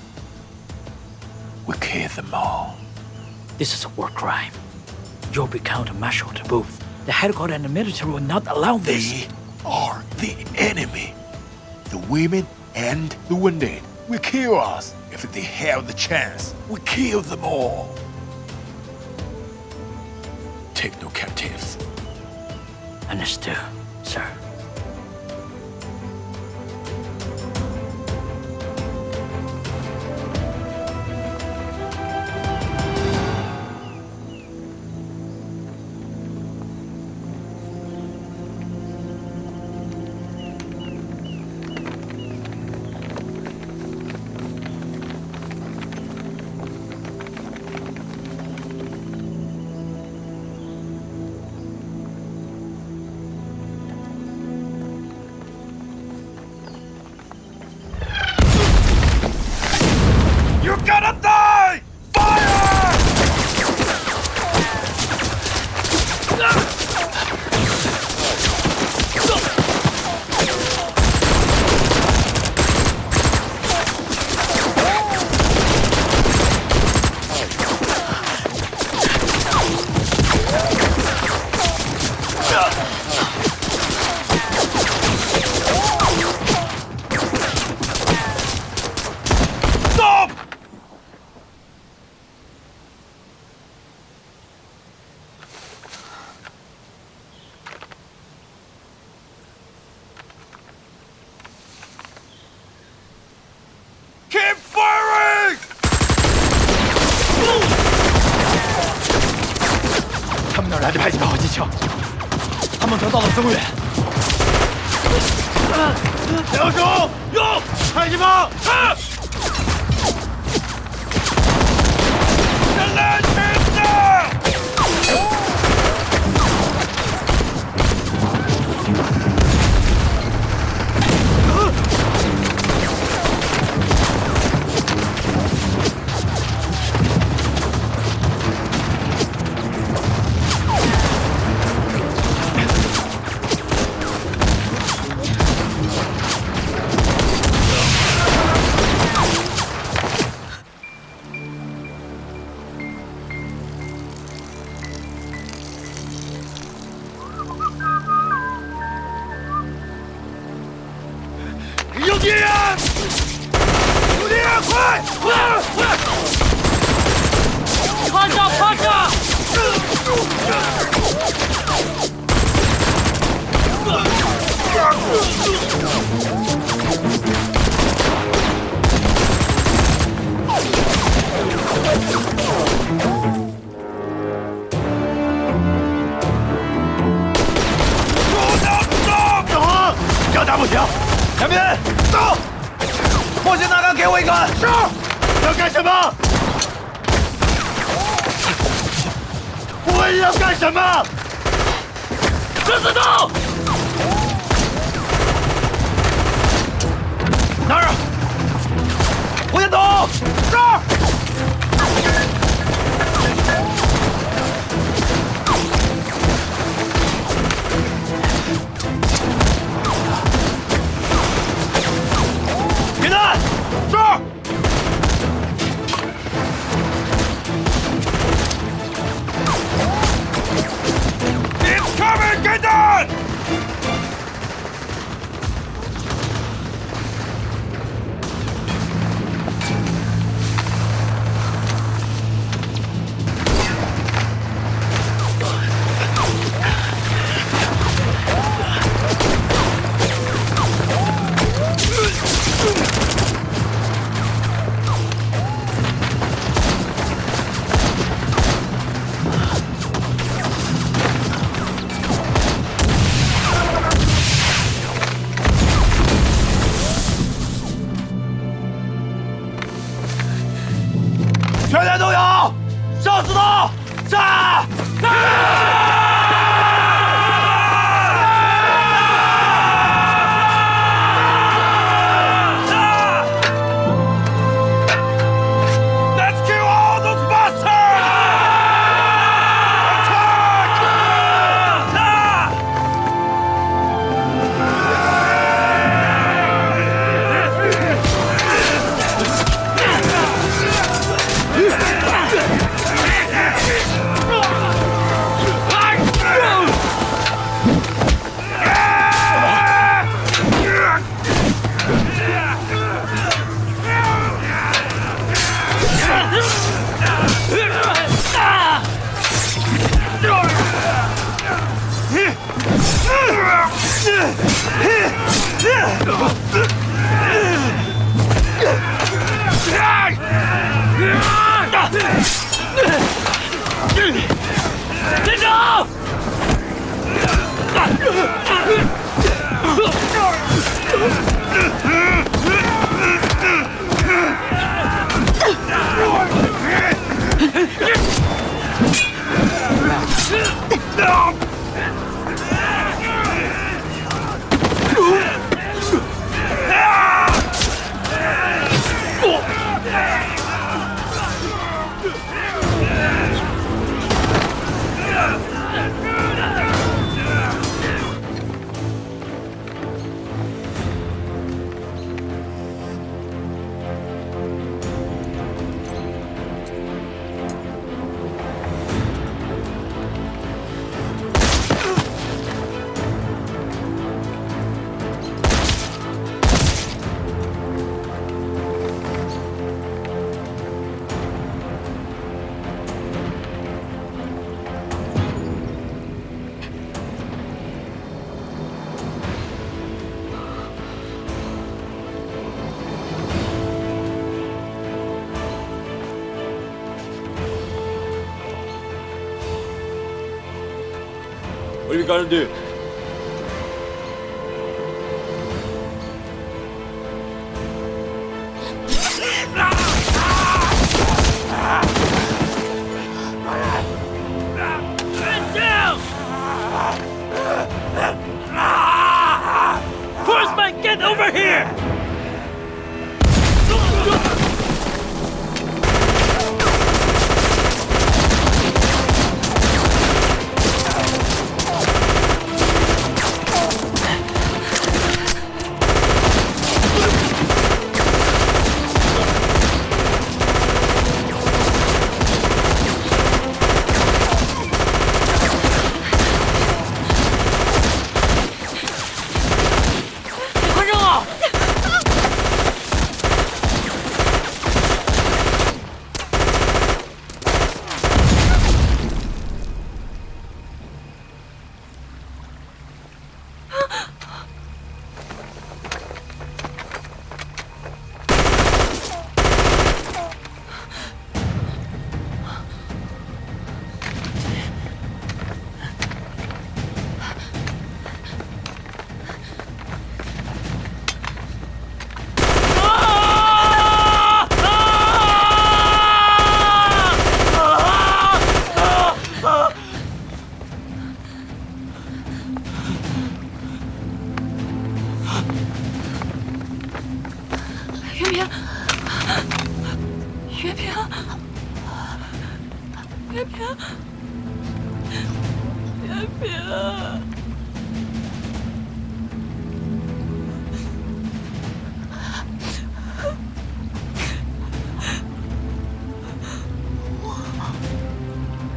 We kill them all. This is a war crime. You'll be counter-martialed to both. The headquarters and the military will not allow this. They are the enemy. The women and the wounded will kill us. If they have the chance, we kill them all. Take no captives. Understood, sir. 来的迫击炮和机枪，他们得到了增援。两手用迫击炮，人来群子！ 有敌人！有敌人！快！趴下！趴下！要打不行，两边走！墨镜大哥，给我一个！是。要干什么？我要干什么？狮子洞！哪儿啊？火箭筒！这儿！别弹！这儿！ Incoming! Get down! 全连都有，上刺刀，杀！Let's kill all those bastards!连长！ What are you gonna do? Horseman, get over here!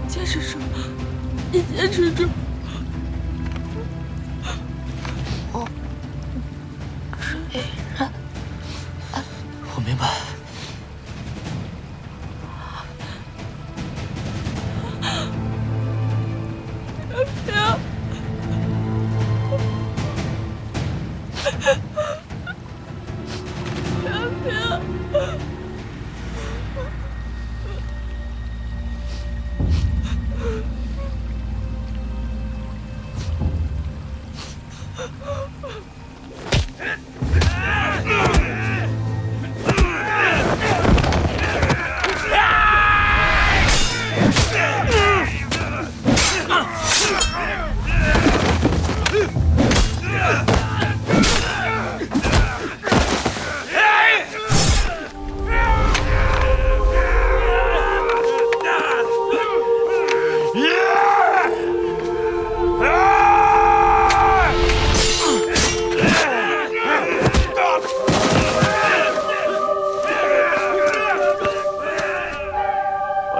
坚持住，你坚持住。我是伟人，我明白。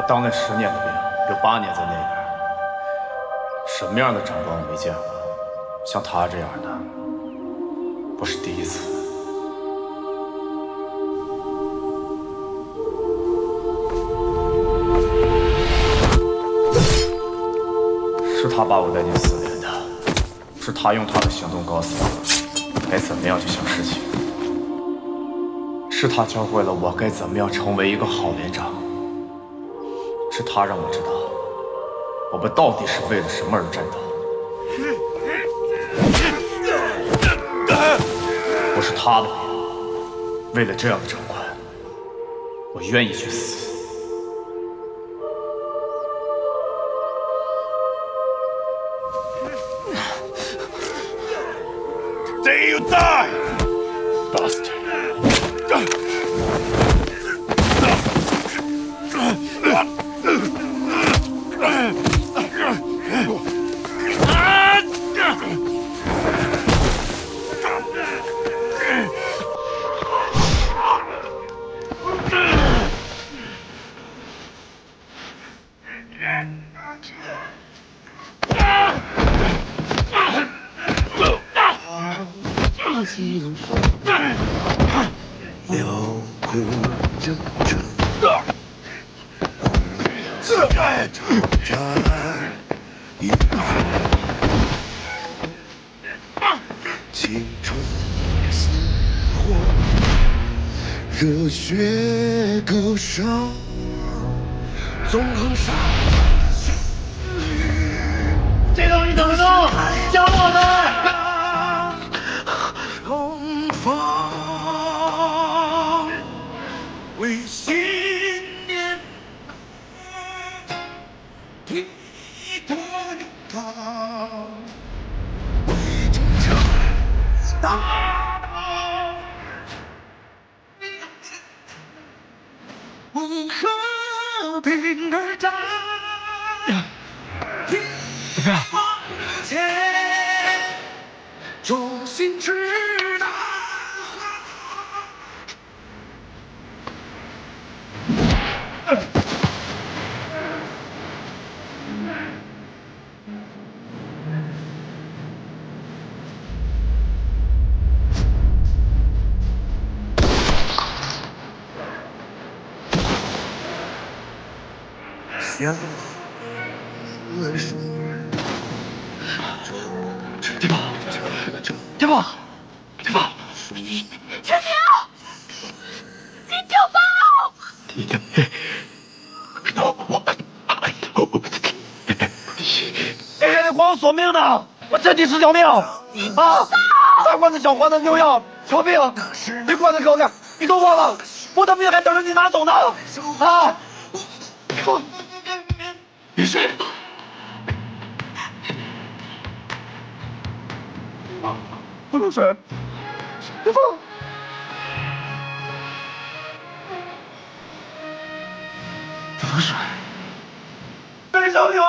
当那10年的兵，有8年在那边，什么样的长官我没见过，像他这样的，不是第一次。是他把我带进4连的，是他用他的行动告诉我该怎么样去想事情，是他教会了我该怎么样成为一个好连长。是他让我知道，我们到底是为了什么而战斗。我是他的兵，为了这样的长官，我愿意去死。There you die, bastard!青春似火，热血歌声，纵横杀。这东西怎么弄？和平而战，中心之大。天宝，天宝，天宝，天条，金条宝，你的背，别人的光索命呢！我这几十条命啊！3罐子小黄的牛药调病，别罐子给我看，你都忘了，我的命还等着你拿走呢！啊！你谁？不能睡，别放！不能睡，被小牛啊！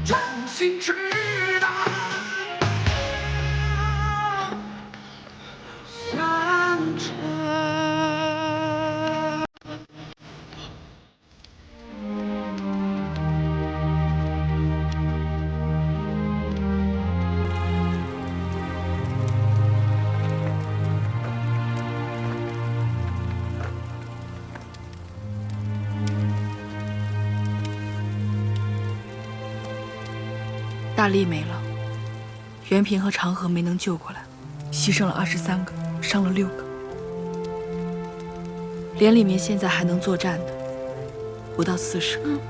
中心之大，山城。大力没了，袁平和长河没能救过来，牺牲了23个，伤了6个。连里面现在还能作战的不到40个。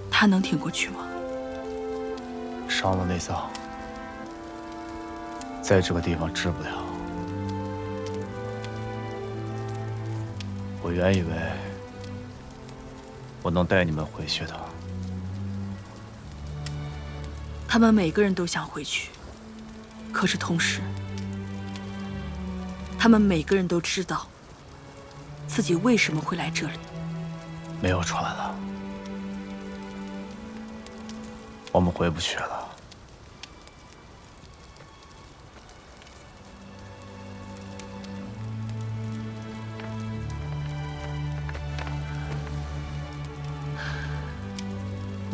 他能挺过去吗？伤了内脏，在这个地方治不了。我原以为我能带你们回去的。他们每个人都想回去，可是同时，他们每个人都知道自己为什么会来这里。没有船了，我们回不去了。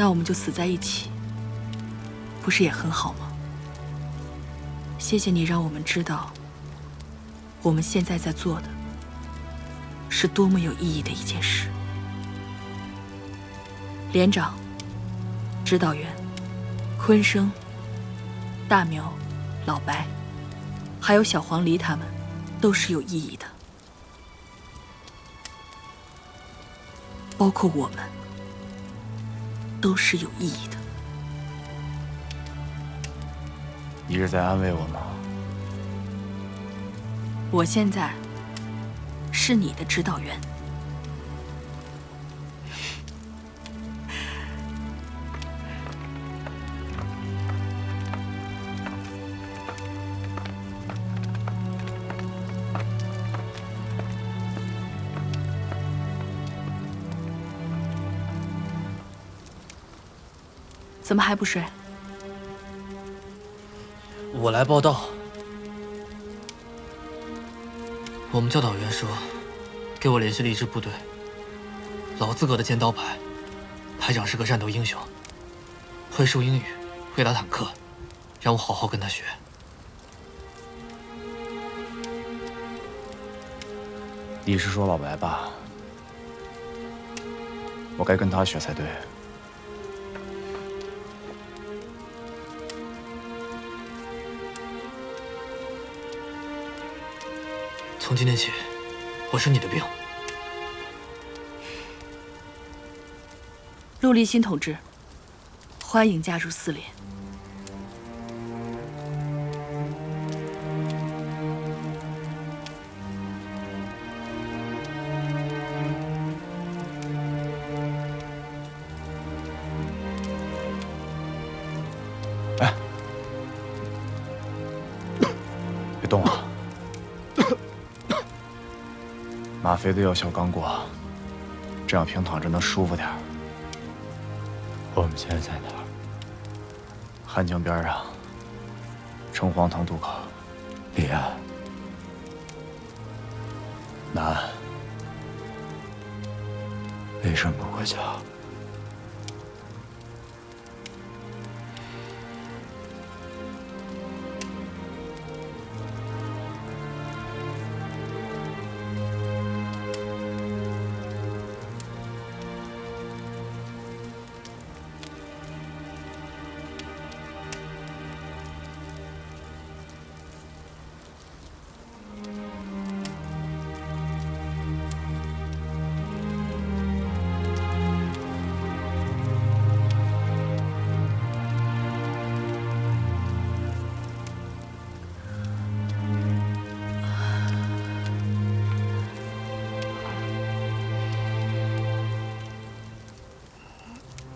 那我们就死在一起，不是也很好吗？谢谢你让我们知道，我们现在在做的是多么有意义的一件事。连长、指导员、昆生、大苗、老白，还有小黄梨，他们都是有意义的，包括我们。都是有意义的。你是在安慰我吗？我现在是你的指导员。怎么还不睡？我来报道。我们教导员说，给我联系了一支部队，老资格的尖刀排，排长是个战斗英雄，会说英语，会打坦克，让我好好跟他学。你是说老白吧？我该跟他学才对。从今天起，我是你的兵。陆立新同志，欢迎加入4连。哎，别动啊！吗啡的药效刚过，这样平躺着能舒服点儿。我们现在在哪儿？汉江边上，城隍堂渡口。彼岸。南。为什么不回家？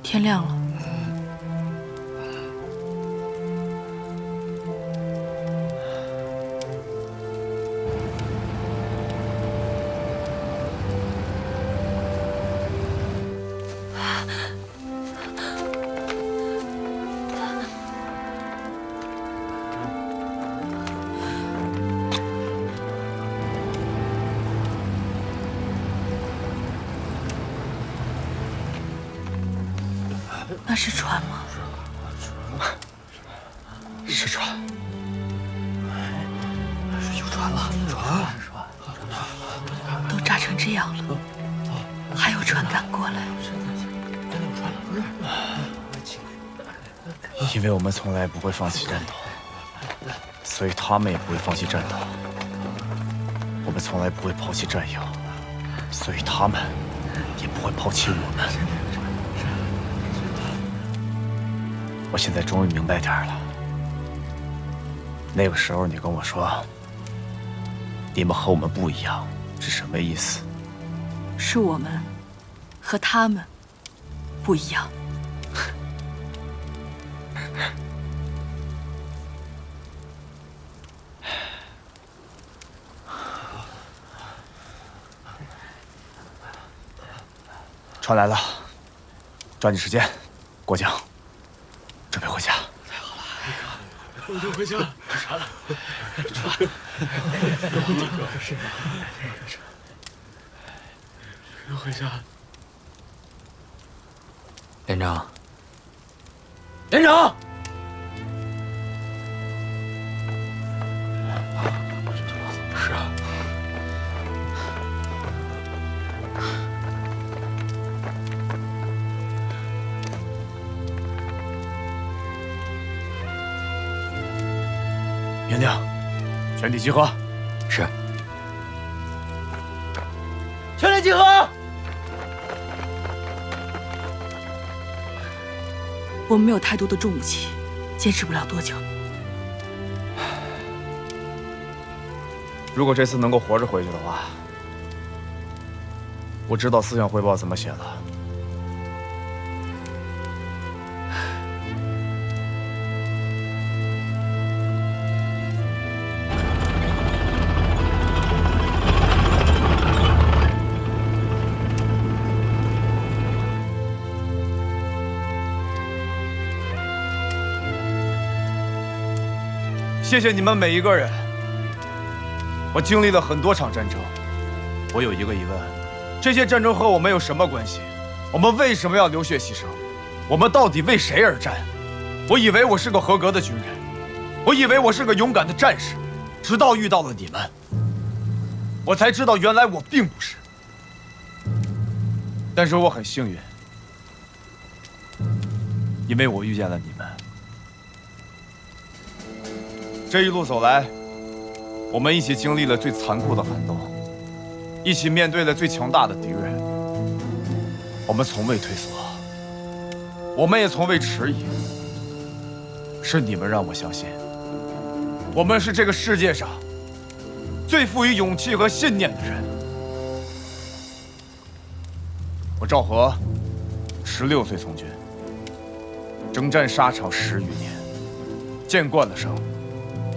天亮了。那是船吗？是船。有船了，船。都炸成这样了，还有船赶过来？因为我们从来不会放弃战斗，所以他们也不会放弃战斗。我们从来不会抛弃战友，所以他们也不会抛弃我们。我现在终于明白点儿了。那个时候你跟我说，你们和我们不一样，是什么意思？是我们和他们不一样。船来了，抓紧时间过江，准备回家。太好了，我就回家。船了，船，要回家。连长，连长，是啊。营长，全体集合。是。全体集合。我们没有太多的重武器，坚持不了多久。如果这次能够活着回去的话，我知道思想汇报怎么写了。谢谢你们每一个人。我经历了很多场战争，我有一个疑问：这些战争和我们有什么关系？我们为什么要流血牺牲？我们到底为谁而战？我以为我是个合格的军人，我以为我是个勇敢的战士，直到遇到了你们，我才知道原来我并不是。但是我很幸运，因为我遇见了你们。这一路走来，我们一起经历了最残酷的寒冬，一起面对了最强大的敌人。我们从未退缩，我们也从未迟疑。是你们让我相信，我们是这个世界上最富于勇气和信念的人。我赵和16岁从军，征战沙场10余年，见惯了生，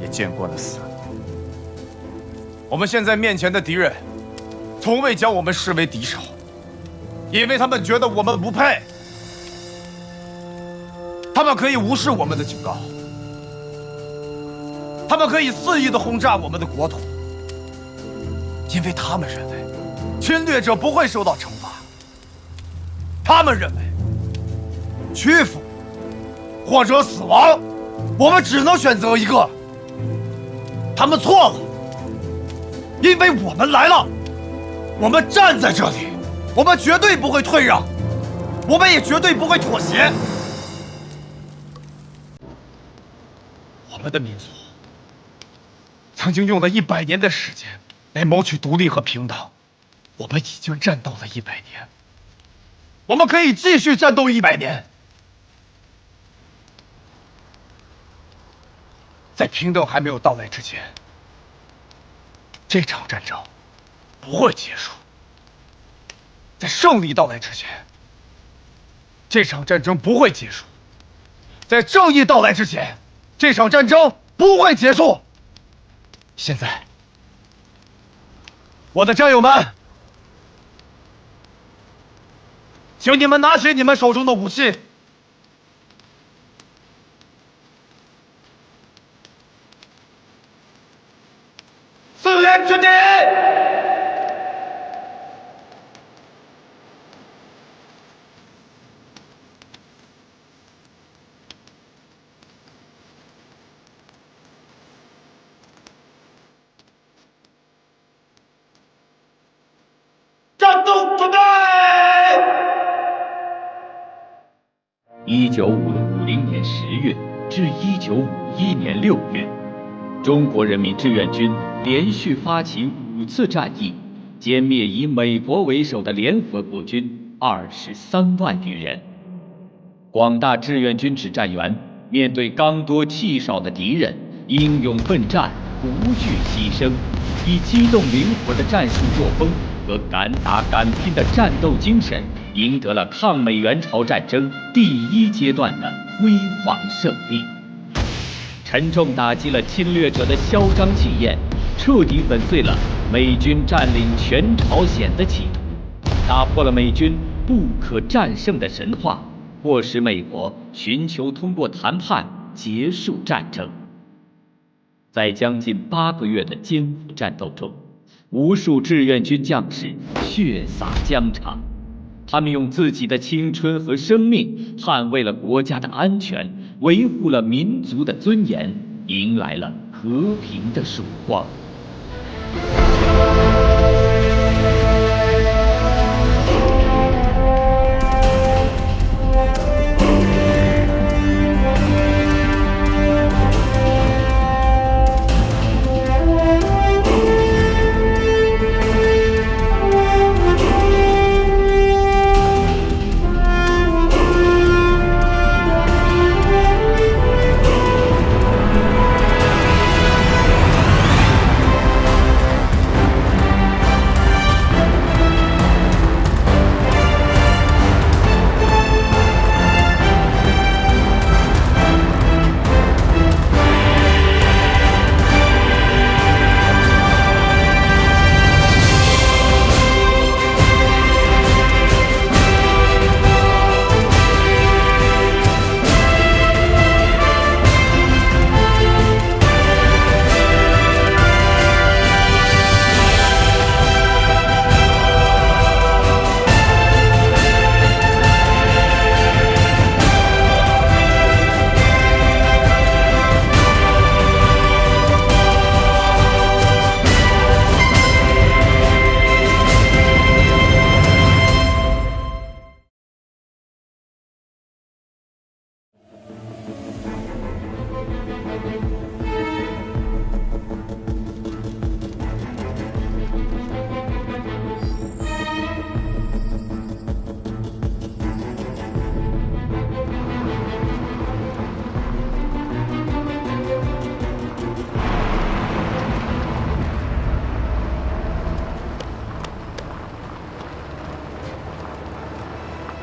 也见惯了死。我们现在面前的敌人，从未将我们视为敌手，因为他们觉得我们不配。他们可以无视我们的警告，他们可以肆意地轰炸我们的国土，因为他们认为侵略者不会受到惩罚。他们认为屈服或者死亡，我们只能选择一个。他们错了，因为我们来了，我们站在这里，我们绝对不会退让，我们也绝对不会妥协。我们的民族曾经用了100年的时间来谋取独立和平等，我们已经战斗了100年，我们可以继续战斗100年。在平等还没有到来之前，这场战争不会结束；在胜利到来之前，这场战争不会结束；在正义到来之前，这场战争不会结束。现在，我的战友们，请你们拿起你们手中的武器。4连军敌！战斗准备！1950年10月至1951年6月，中国人民志愿军连续发起5次战役，歼灭以美国为首的联合国军23万余人。广大志愿军指战员面对刚多气少的敌人，英勇奋战，不惧牺牲，以机动灵活的战术作风和敢打敢拼的战斗精神，赢得了抗美援朝战争第1阶段的辉煌胜利，沉重打击了侵略者的嚣张气焰，彻底粉碎了美军占领全朝鲜的企图，打破了美军不可战胜的神话，迫使美国寻求通过谈判结束战争。在将近8个月的艰苦战斗中，无数志愿军将士血洒疆场，他们用自己的青春和生命捍卫了国家的安全，维护了民族的尊严，迎来了和平的曙光。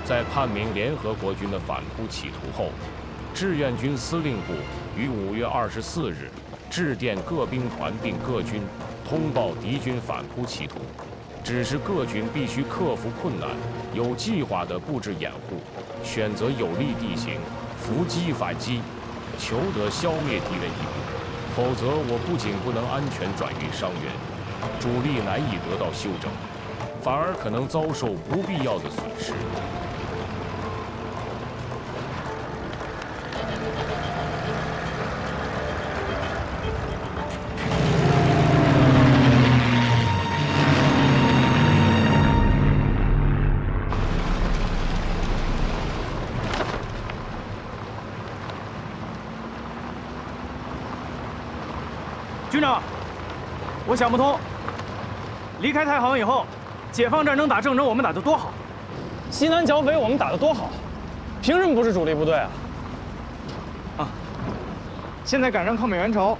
在判明联合国军的反扑企图后，志愿军司令部于5月24日致电各兵团并各军，通报敌军反扑企图，指示各军必须克服困难，有计划地布置掩护，选择有利地形，伏击反击，求得消灭敌人一部。否则，我不仅不能安全转运伤员，主力难以得到休整，反而可能遭受不必要的损失。军长，我想不通，离开太行以后，解放战争打郑州我们打得多好，西南剿匪我们打得多好，凭什么不是主力部队啊？啊！现在赶上抗美援朝，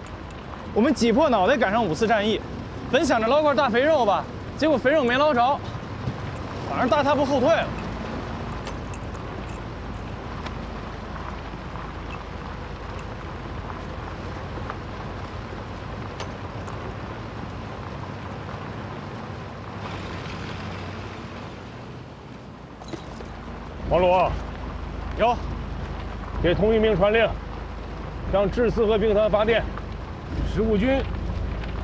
我们挤破脑袋赶上5次战役，本想着捞块大肥肉吧，结果肥肉没捞着，反而大踏步后退了。 黄鲁，有，给同一兵传令，向志四和兵团发电，15军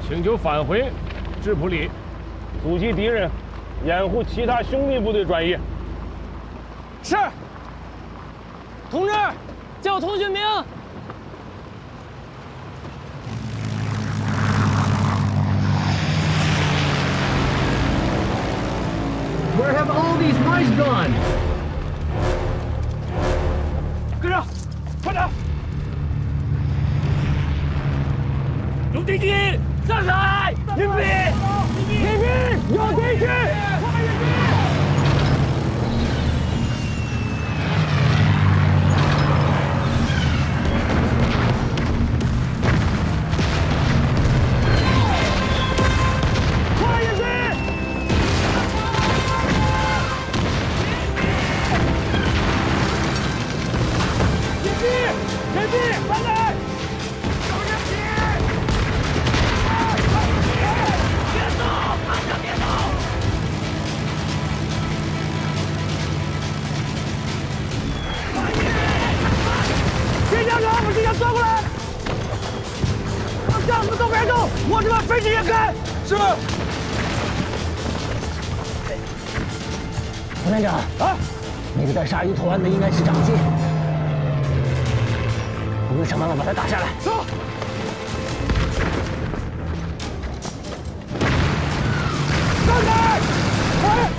请求返回质朴里，阻击敌人，掩护其他兄弟部队转移。是。同志，叫通讯兵。 Where have all these mice gone? 跟上，快点！有敌机，上海！迎兵！迎兵！有敌机！快迎兵！ 前进，快来！有人皮！别动，马上别动！机枪手，把机枪抓过来！让战士们都别动，我这把飞机也开。是。副连长啊，那个带鲨鱼头安的应该是长进。 我们想办法把他打下来。走。站开！快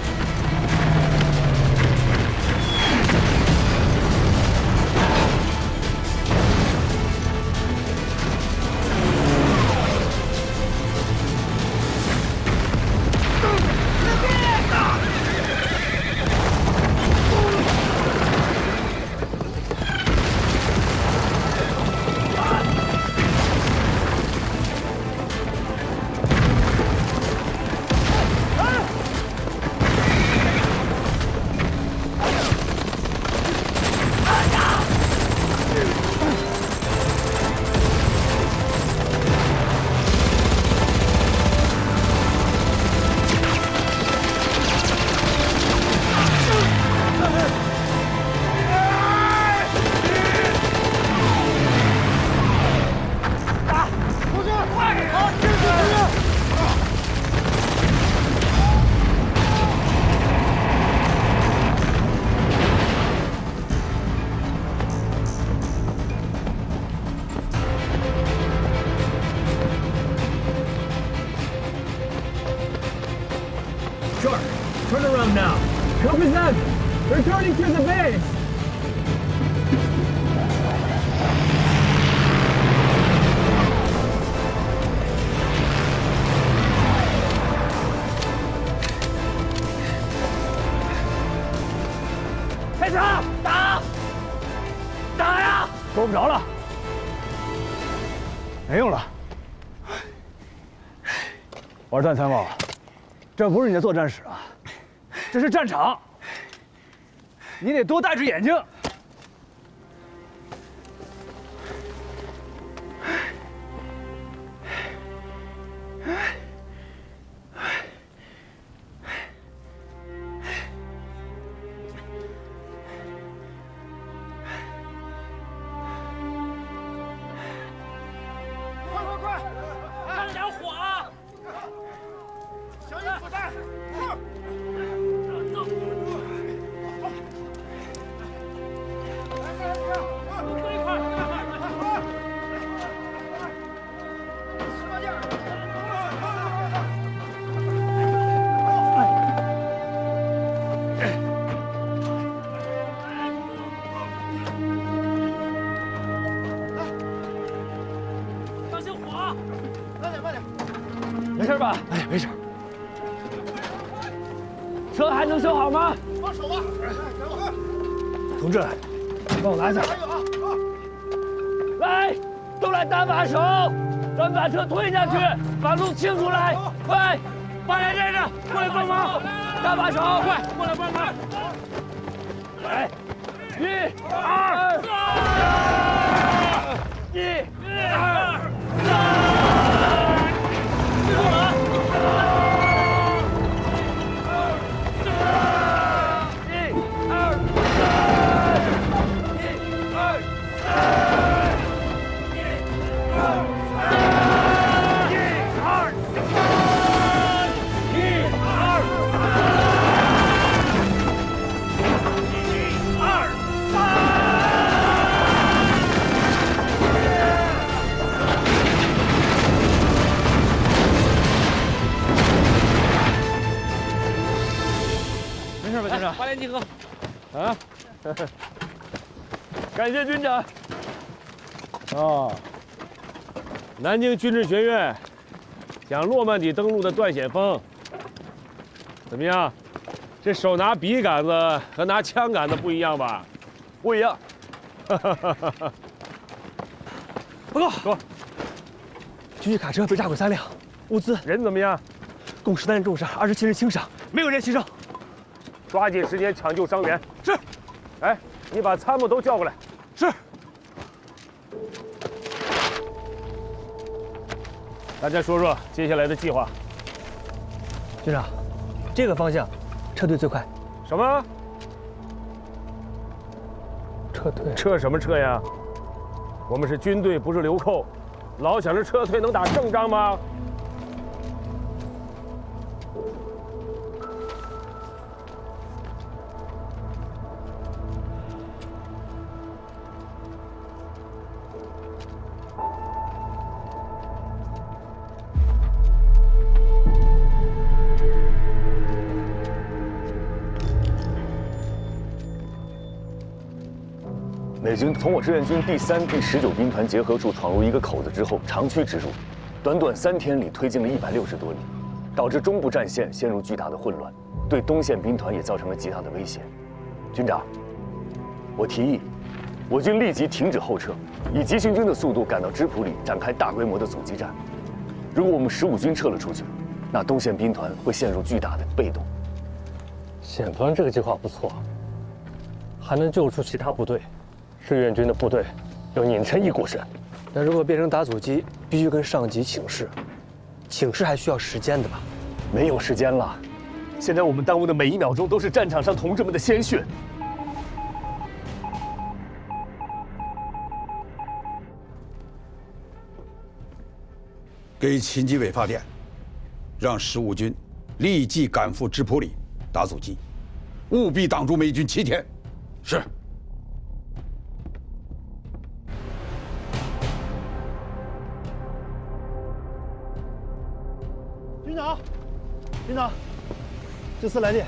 ！Turn around now. Copy that. Returning to the base. 开枪！打！打呀！够不着了。没用了。王段参谋，这不是你的作战室啊。 这是战场，你得多戴着眼睛。没事吧？哎，没事。车还能修好吗？放手吧！同志，你帮我拉一下。来，都来搭把手，咱们把车推下去，把路清出来。快，八连站着，过来帮忙，搭把手，快，过来帮忙。来，1、2、3，1、2、3。 八连集合！啊，感谢军长。哦，南京军事学院讲诺曼底登陆的段显峰，怎么样？这手拿笔杆子和拿枪杆子不一样吧？不一样。报告，说，军需卡车被炸毁3辆，物资人怎么样？共13人重伤，27人轻伤，没有人牺牲。 抓紧时间抢救伤员。是。哎，你把参谋都叫过来。是。大家说说接下来的计划。军长，这个方向撤退最快。什么？撤退？撤什么撤呀？我们是军队，不是流寇，老想着撤退能打胜仗吗？ 美军从我志愿军第3、第19兵团结合处闯入一个口子之后，长驱直入，短短3天里推进了160多里，导致中部战线陷入巨大的混乱，对东线兵团也造成了极大的威胁。军长，我提议，我军立即停止后撤，以急行军的速度赶到芝普里，展开大规模的阻击战。如果我们15军撤了出去，那东线兵团会陷入巨大的被动。显团这个计划不错，还能救出其他部队。 志愿军的部队要拧成一股绳，但如果变成打阻击，必须跟上级请示，请示还需要时间的吧？没有时间了，现在我们耽误的每1秒钟都是战场上同志们的鲜血。给秦基伟发电，让15军立即赶赴芝普里打阻击，务必挡住美军7天。是。 军长，这次来电，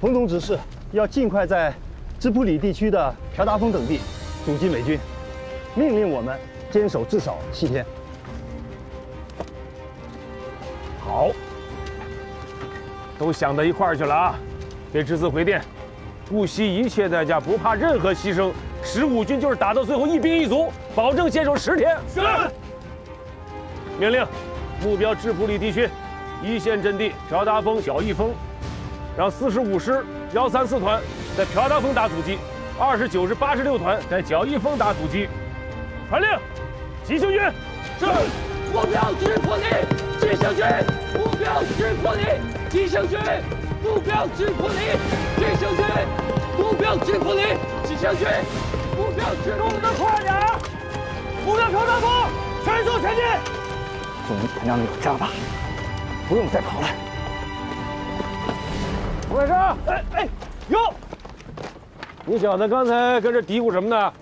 彭总指示要尽快在芝普里地区的朴达峰等地阻击美军，命令我们坚守至少7天。好，都想到一块儿去了啊！给之字回电，不惜一切代价，不怕任何牺牲。15军就是打到最后1兵1卒，保证坚守10天。是。命令，目标芝普里地区。 1线阵地朴达峰、小义峰，让45师134团在朴达峰打阻击，29师86团在角义峰打阻击。传令，急行军。是。目标直扑你，急行军。目标直扑你，急行军。目标直扑你，急行军。目标直扑你，急行军。目标直扑你。动得快点！目标朴达峰，全速前进。终于能让你有家吧，不用再跑了。吴开生，哟，你小子刚才跟这嘀咕什么呢？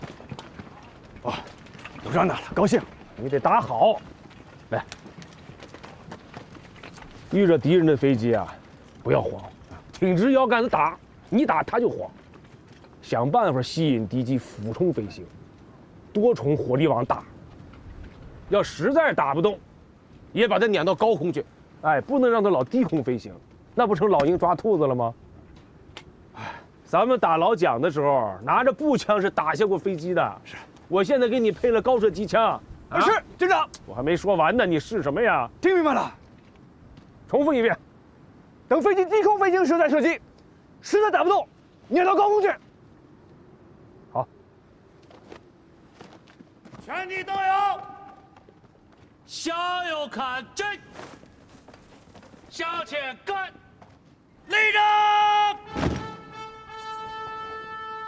哦，有仗打了，高兴。你得打好。来，遇着敌人的飞机啊，不要慌，挺直腰杆子打，你打他就慌。想办法吸引敌机俯冲飞行，多重火力网打。要实在打不动，也把它撵到高空去，哎，不能让它老低空飞行，那不成老鹰抓兔子了吗？哎，咱们打老蒋的时候，拿着步枪是打下过飞机的。是，我现在给你配了高射机枪。啊，是军长。我还没说完呢，你是什么呀？听明白了。重复一遍。等飞机低空飞行时再射击，实在打不动，撵到高空去。好。全体都有。向右看齐，向前看，立正。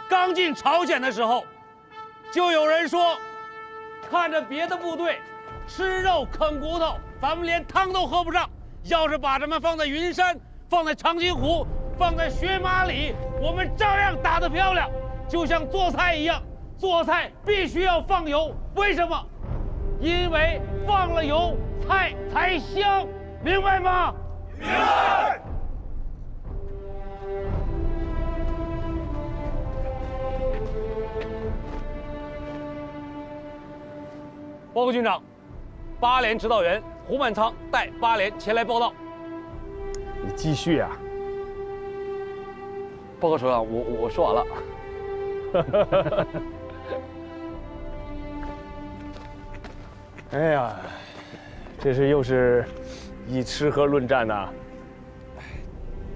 刚进朝鲜的时候，就有人说，看着别的部队吃肉啃骨头，咱们连汤都喝不上。要是把咱们放在云山、放在长津湖、放在雪马里，我们照样打得漂亮。就像做菜一样，做菜必须要放油，为什么？因为放了油，菜才香，明白吗？明白。报告军长，8连指导员胡满仓带8连前来报道。你继续啊。报告首长，我说完了。哎呀，这是又是以吃喝论战呐。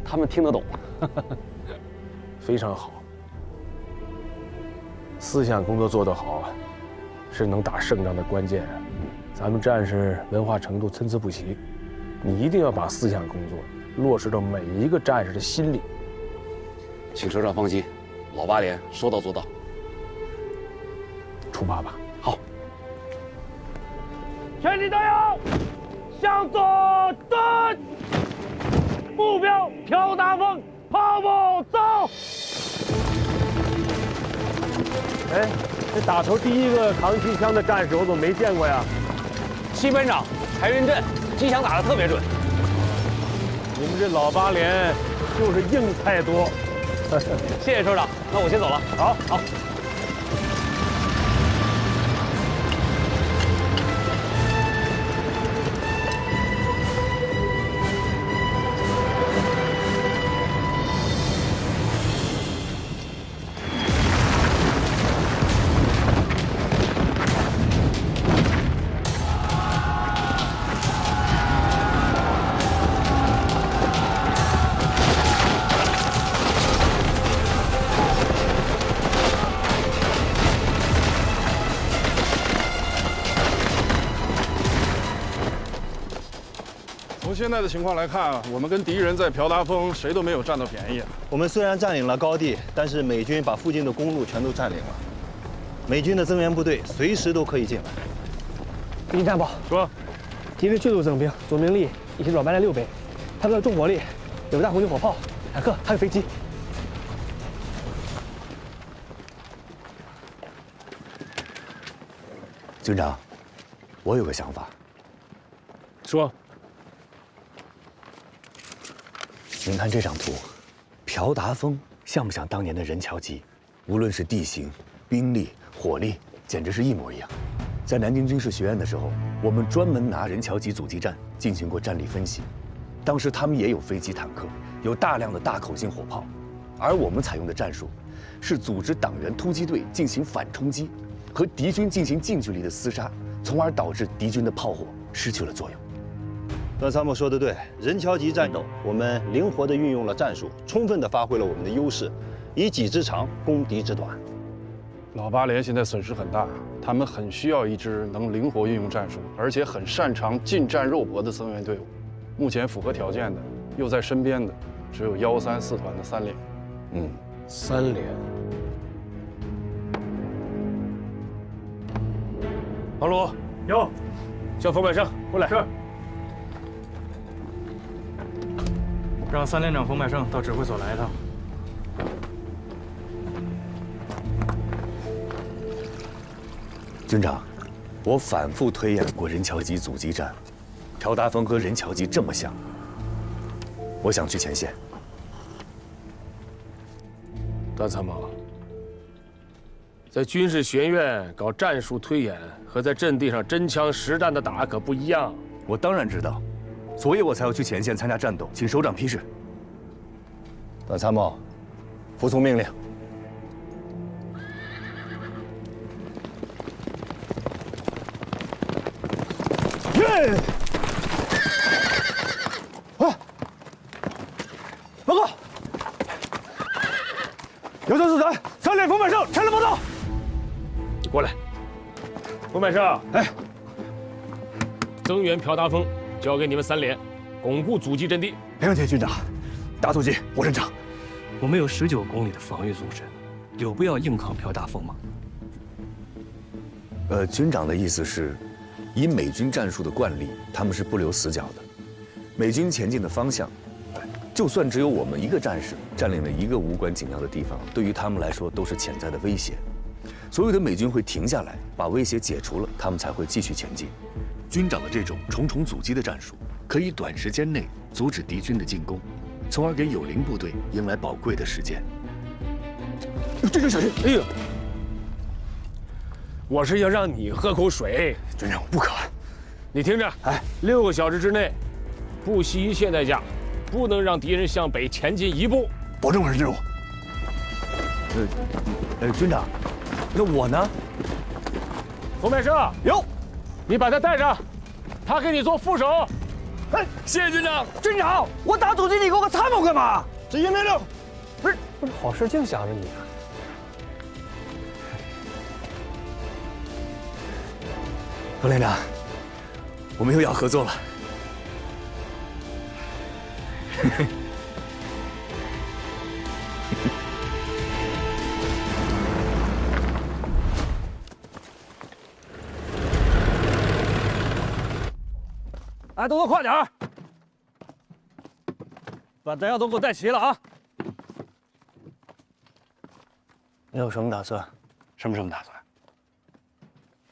他们听得懂。非常好。思想工作做得好，是能打胜仗的关键。咱们战士文化程度参差不齐，你一定要把思想工作落实到每一个战士的心里。请首长放心，老8连说到做到。出发吧。好。全体都有，向左蹲，目标朴达峰，跑步走。哎，这打头第一个扛机枪的战士，我怎么没见过呀？七班长柴云振，机枪打得特别准。你们这老8连就是硬菜多。谢谢首长，那我先走了。好，好。从现在的情况来看，我们跟敌人在朴达峰谁都没有占到便宜。我们虽然占领了高地，但是美军把附近的公路全都占领了。美军的增援部队随时都可以进来。给你战报说，敌人迅速增兵，总兵力已经转8连6倍，他们的重火力有大红旗火炮、坦克，还有飞机。军长，我有个想法。说。您看这张图，朴达峰像不像当年的任乔基？无论是地形、兵力、火力，简直是一模一样。在南京军事学院的时候，我们专门拿任乔基阻击战进行过战力分析。当时他们也有飞机、坦克，有大量的大口径火炮，而我们采用的战术是组织党员突击队进行反冲击，和敌军进行近距离的厮杀，从而导致敌军的炮火失去了作用。段参谋说的对，任乔基战斗，我们灵活地运用了战术，充分地发挥了我们的优势，以己之长攻敌之短。老八连现在损失很大，他们很需要一支能灵活运用战术，而且很擅长近战肉搏的增援队伍。目前符合条件的，又在身边的，只有134团的3连。3连。王鲁有，叫冯百胜过来。是。让3连长冯百胜到指挥所来一趟。军长，我反复推演过任桥基阻击战，朴达峰和任桥基这么像，我想去前线。段参谋，在军事学院搞战术推演和在阵地上真枪实弹的打可不一样。我当然知道，所以我才要去前线参加战斗，请首长批示。段参谋，服从命令。报告，有生之团3连冯百胜前来报道。你过来，冯百胜。哎，增援朴达峰交给你们3连，巩固阻击阵地。没问题，军长。大阻击，我认账。我们有19公里的防御纵深，有必要硬抗朴达峰吗？军长的意思是，以美军战术的惯例，他们是不留死角的。美军前进的方向，就算只有我们一个战士占领了一个无关紧要的地方，对于他们来说都是潜在的威胁。所有的美军会停下来，把威胁解除了，他们才会继续前进。军长的这种重重阻击的战术，可以短时间内阻止敌军的进攻，从而给友邻部队迎来宝贵的时间。军长小心！哎呦，我是要让你喝口水。军长不可。你听着，6个小时之内，不惜一切代价，不能让敌人向北前进1步。保证完成任务。军长，那我呢？冯百胜有，你把他带上，他给你做副手。哎，谢谢军长。军长，我打阻击，你给我个参谋干嘛？执行命令。不是好事净想着你啊！冯连长，我们又要合作了。哎，动作快点儿，把弹药都给我带齐了啊！你有什么打算？什么打算？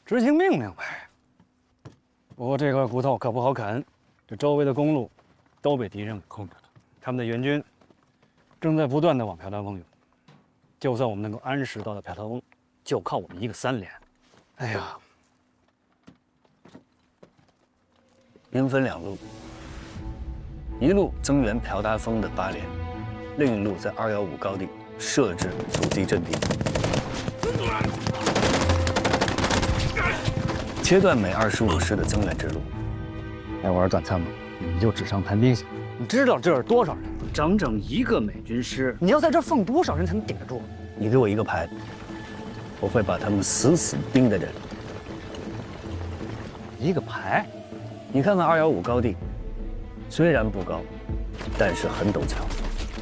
执行命令呗。不过这块骨头可不好啃，这周围的公路都被敌人给控制了，他们的援军正在不断的往朴达峰涌。就算我们能够按时到达朴达峰，就靠我们一个3连。哎呀！兵分2路，一路增援朴达峰的8连，另一路在215高地设置阻击阵地，切断每25师的增援之路。哎，我说段参谋，你就纸上谈兵行？你知道这是多少人？整整1个美军师，你要在这放多少人才能顶得住？你给我一个排，我会把他们死死盯在这里。一个排？你看看215高地，虽然不高，但是很陡峭，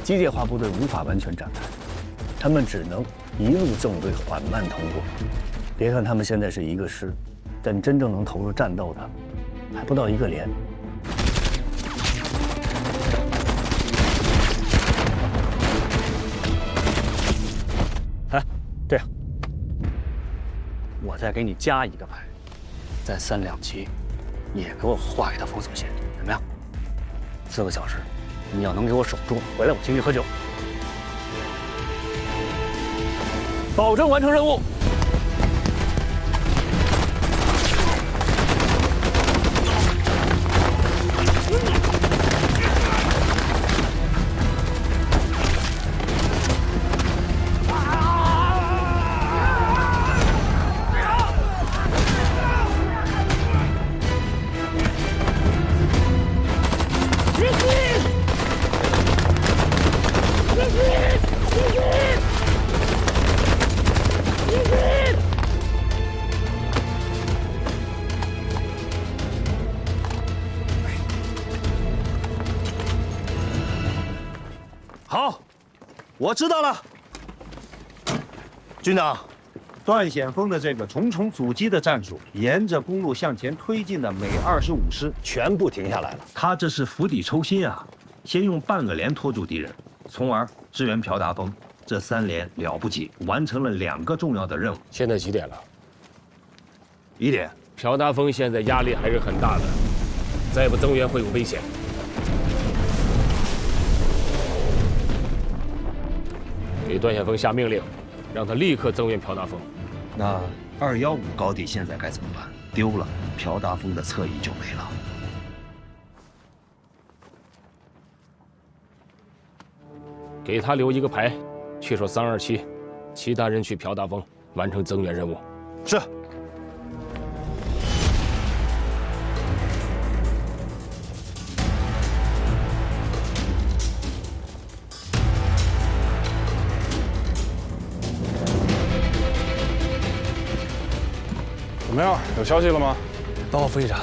机械化部队无法完全展开，他们只能一路纵队缓慢通过。别看他们现在是1个师，但真正能投入战斗的还不到1个连。哎，这样，我再给你加一个排，在327。也给我画给他封锁线，怎么样？4个小时，你要能给我守住，回来我请你喝酒，保证完成任务。别急！我知道了，军长。段显峰的这个重重阻击的战术，沿着公路向前推进的美25师全部停下来了。他这是釜底抽薪啊！先用半个连拖住敌人，从而支援朴达峰。这3连了不起，完成了2个重要的任务。现在几点了？1点。朴达峰现在压力还是很大的，再不增援会有危险。给段显峰下命令，让他立刻增援朴达峰。那215高地现在该怎么办？丢了，朴达峰的侧翼就没了。给他留一个排，去守327，其他人去朴达峰完成增援任务。是。怎么样？有消息了吗？报告副营长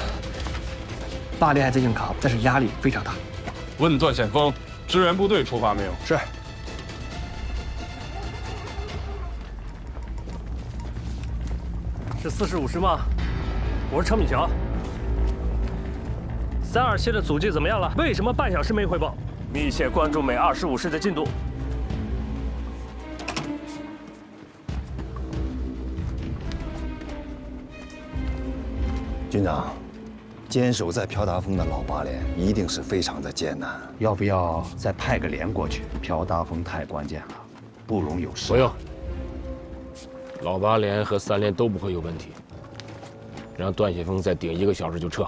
，8连还在硬扛，但是压力非常大。问段显峰，支援部队出发没有？是。是45师吗？我是程敏桥。327的阻击怎么样了？为什么半小时没汇报？密切关注美25师的进度。军长，坚守在朴达峰的老8连一定是非常的艰难，要不要再派个连过去？朴达峰太关键了，不容有失。不用，老8连和3连都不会有问题，让段显峰再顶1个小时就撤。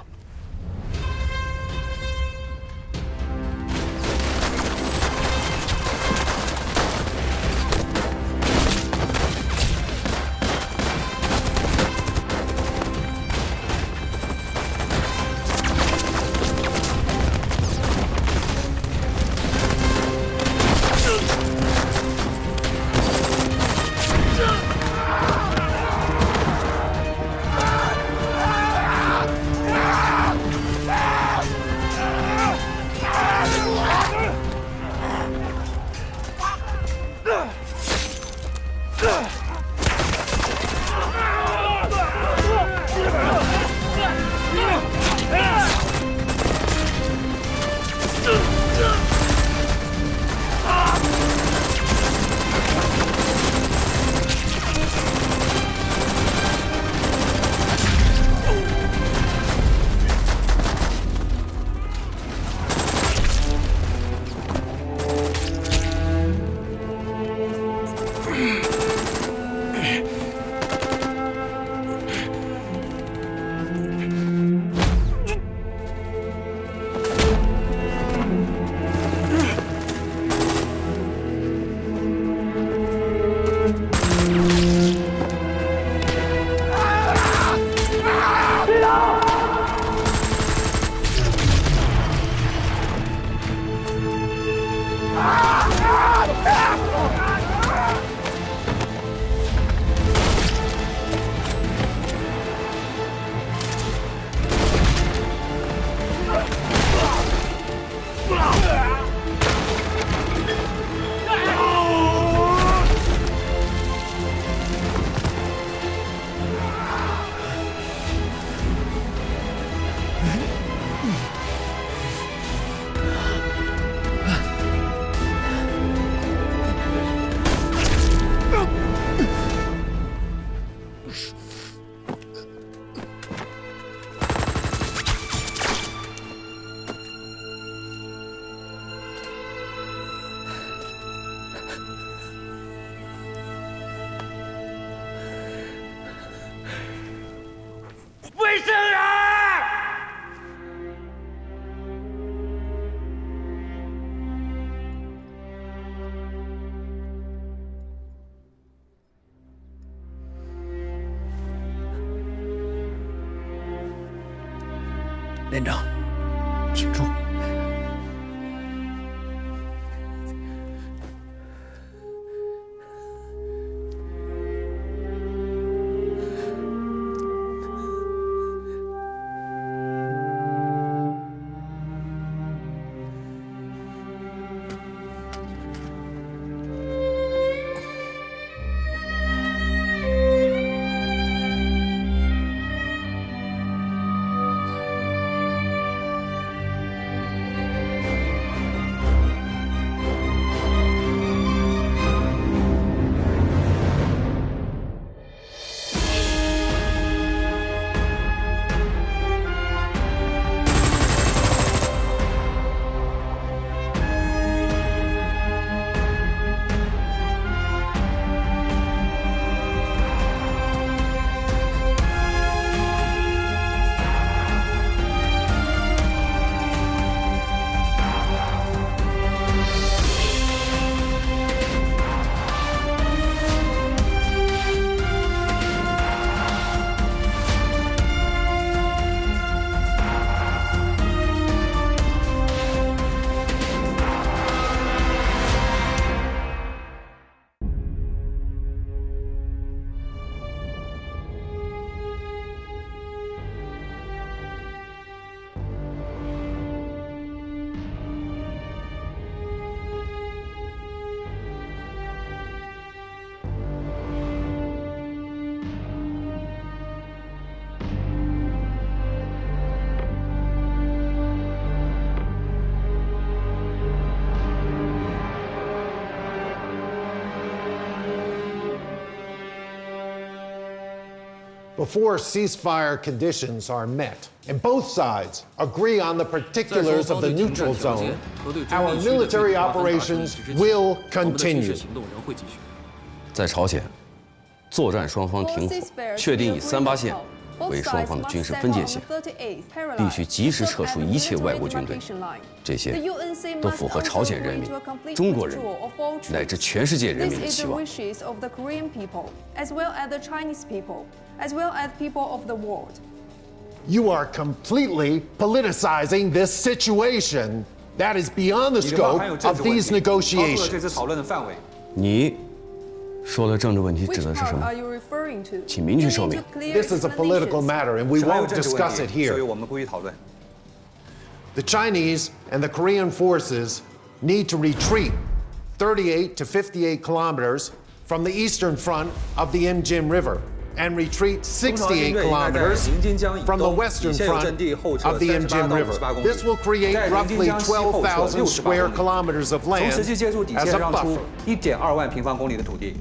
卫生人！连长，挺住！ before ceasefire conditions are met and both sides agree on the particulars of the neutral zone, our military operations will continue. 在朝鲜，作战双方停火，确定以3·8线为双方的军事分界线，必须及时撤出一切外国军队。这些都符合朝鲜人民、中国人民乃至全世界人民的期望。 You are completely politicizing this situation. That is beyond the scope of these negotiations. 你说的政治问题指的是什么？请明确说明。 This is a political matter, and we won't discuss it here. The Chinese and the Korean forces need to retreat 38 to 58 kilometers from the eastern front of the Imjin River and retreat 68 kilometers from the western front of the Imjin River. This will create roughly 12,000 square kilometers of land as a buffer. 1.2万平方公里的土地。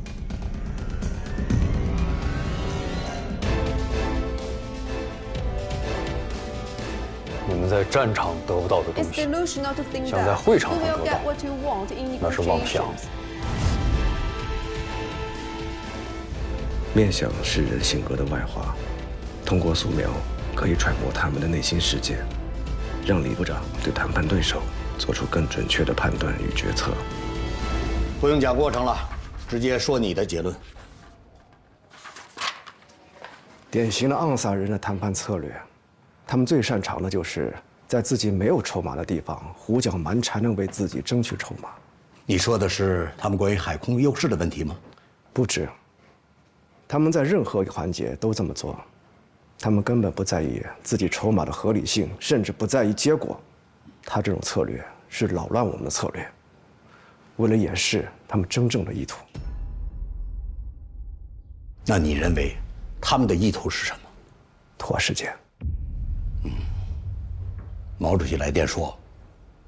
你们在战场得不到的东西，想在会场上得到，那是妄想。面相是人性格的外化，通过素描可以揣摩他们的内心世界，让李部长对谈判对手做出更准确的判断与决策。不用讲过程了，直接说你的结论。典型的昂萨人的谈判策略。 他们最擅长的就是在自己没有筹码的地方胡搅蛮缠地为自己争取筹码。你说的是他们关于海空优势的问题吗？不止，他们在任何环节都这么做，他们根本不在意自己筹码的合理性，甚至不在意结果。他这种策略是扰乱我们的策略，为了掩饰他们真正的意图。那你认为他们的意图是什么？拖时间。 毛主席来电说：“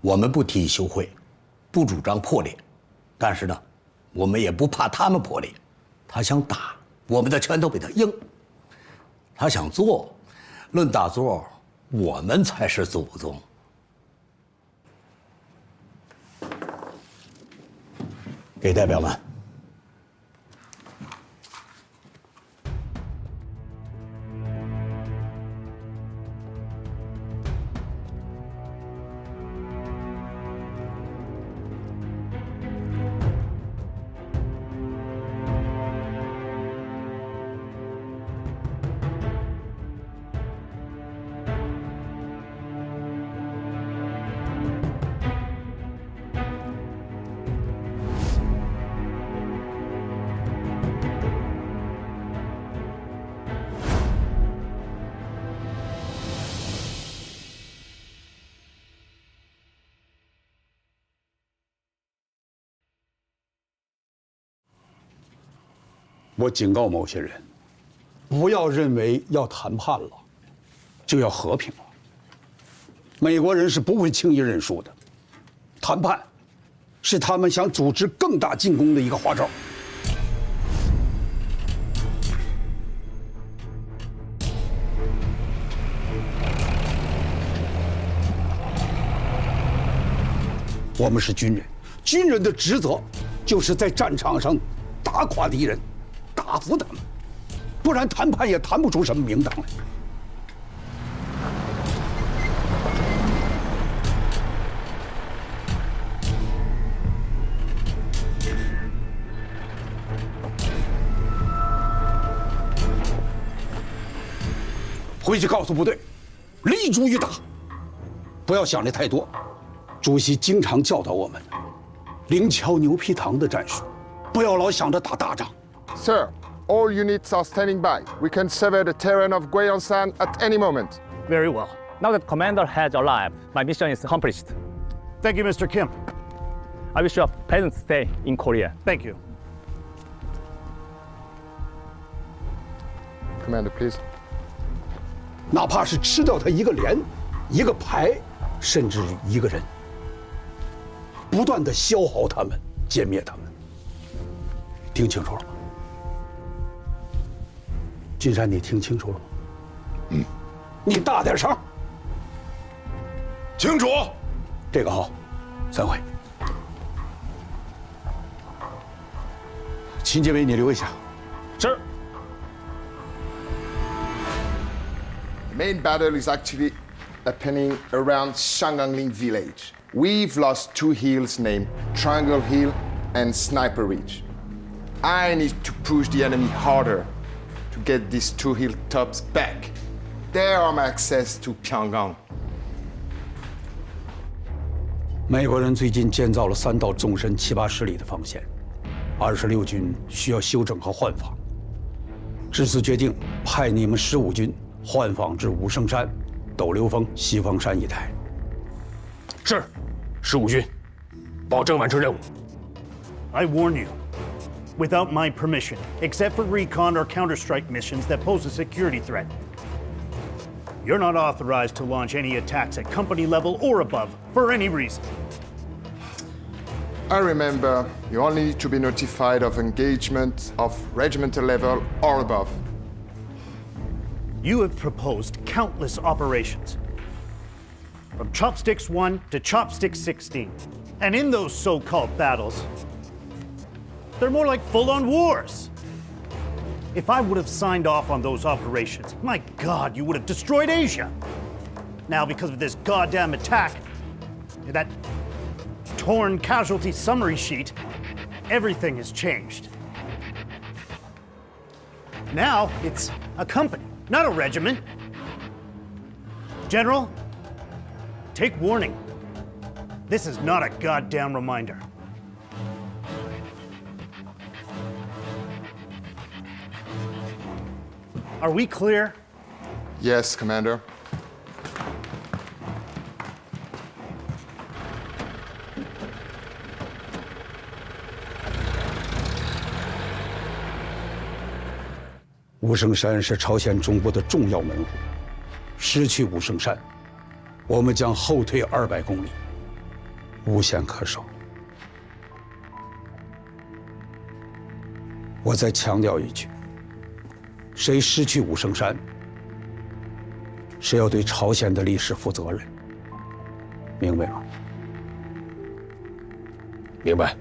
我们不提议休会，不主张破裂，但是呢，我们也不怕他们破裂。他想打，我们的拳头比他硬；他想做，论打坐，我们才是祖宗。”给代表们。 我警告某些人，不要认为要谈判了，就要和平了。美国人是不会轻易认输的，谈判是他们想组织更大进攻的一个花招。我们是军人，军人的职责就是在战场上打垮敌人。 打服他们，不然谈判也谈不出什么名堂来。回去告诉部队，立足于打，不要想的太多。主席经常教导我们，灵巧牛皮糖的战术，不要老想着打大仗。 Sir, all units are standing by. We can sever the terrain of Gyeongsan at any moment. Very well. Now that Commander has arrived, my mission is accomplished. Thank you, Mr. Kim. I wish you a pleasant stay in Korea. Thank you. Commander, please. 哪怕是吃掉他一个连、一个排，甚至于一个人，不断的消耗他们、歼灭他们。听清楚了吗？君山，你听清楚了吗？你大点声。清楚。这个好，散会。秦建伟，你留一下。是。 The main battle is actually happening around Shangangling village. We've lost 2 hills named Triangle Hill and Sniper Ridge. I need to push the enemy harder to get these 2 hilltops back. There are my access to Pyongyang. 美国人最近建造了3道纵深7、80里的防线，26军需要修整和换防。至此决定派你们15军换防至武圣山、斗流峰、西方山一带。是，15军，保证完成任务。 I warn you, without my permission, except for recon or counterstrike missions that pose a security threat, you're not authorized to launch any attacks at company level or above for any reason. I remember you only need to be notified of engagement of regimental level or above. You have proposed countless operations, from Chopsticks 1 to Chopsticks 16. And in those so-called battles, they're more like full-on wars. If I would have signed off on those operations, my God, you would have destroyed Asia. Now, because of this goddamn attack, that torn casualty summary sheet, everything has changed. Now, it's a company, not a regiment. General, take warning. This is not a goddamn reminder. Are we clear? Yes, Commander. «武圣山是朝鲜中部的重要门户，失去武圣山，我们将后退200公里，无险可守。我再强调一句。 谁失去武圣山，谁要对朝鲜的历史负责任，明白吗？明白。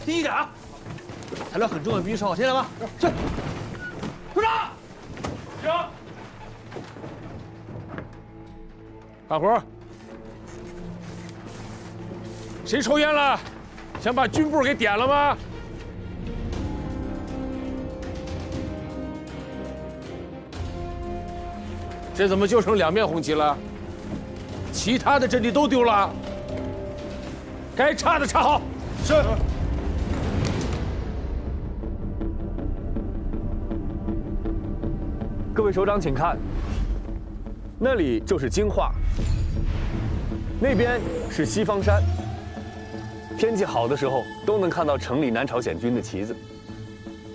第一点，材料很重要，必须收好，听见了吗？是。 组长，行。大伙儿，谁抽烟了？想把军部给点了吗？这怎么就剩2面红旗了？其他的阵地都丢了。该插的插好。是。 各位首长，请看，那里就是京化，那边是西方山。天气好的时候，都能看到城里南朝鲜军的旗子。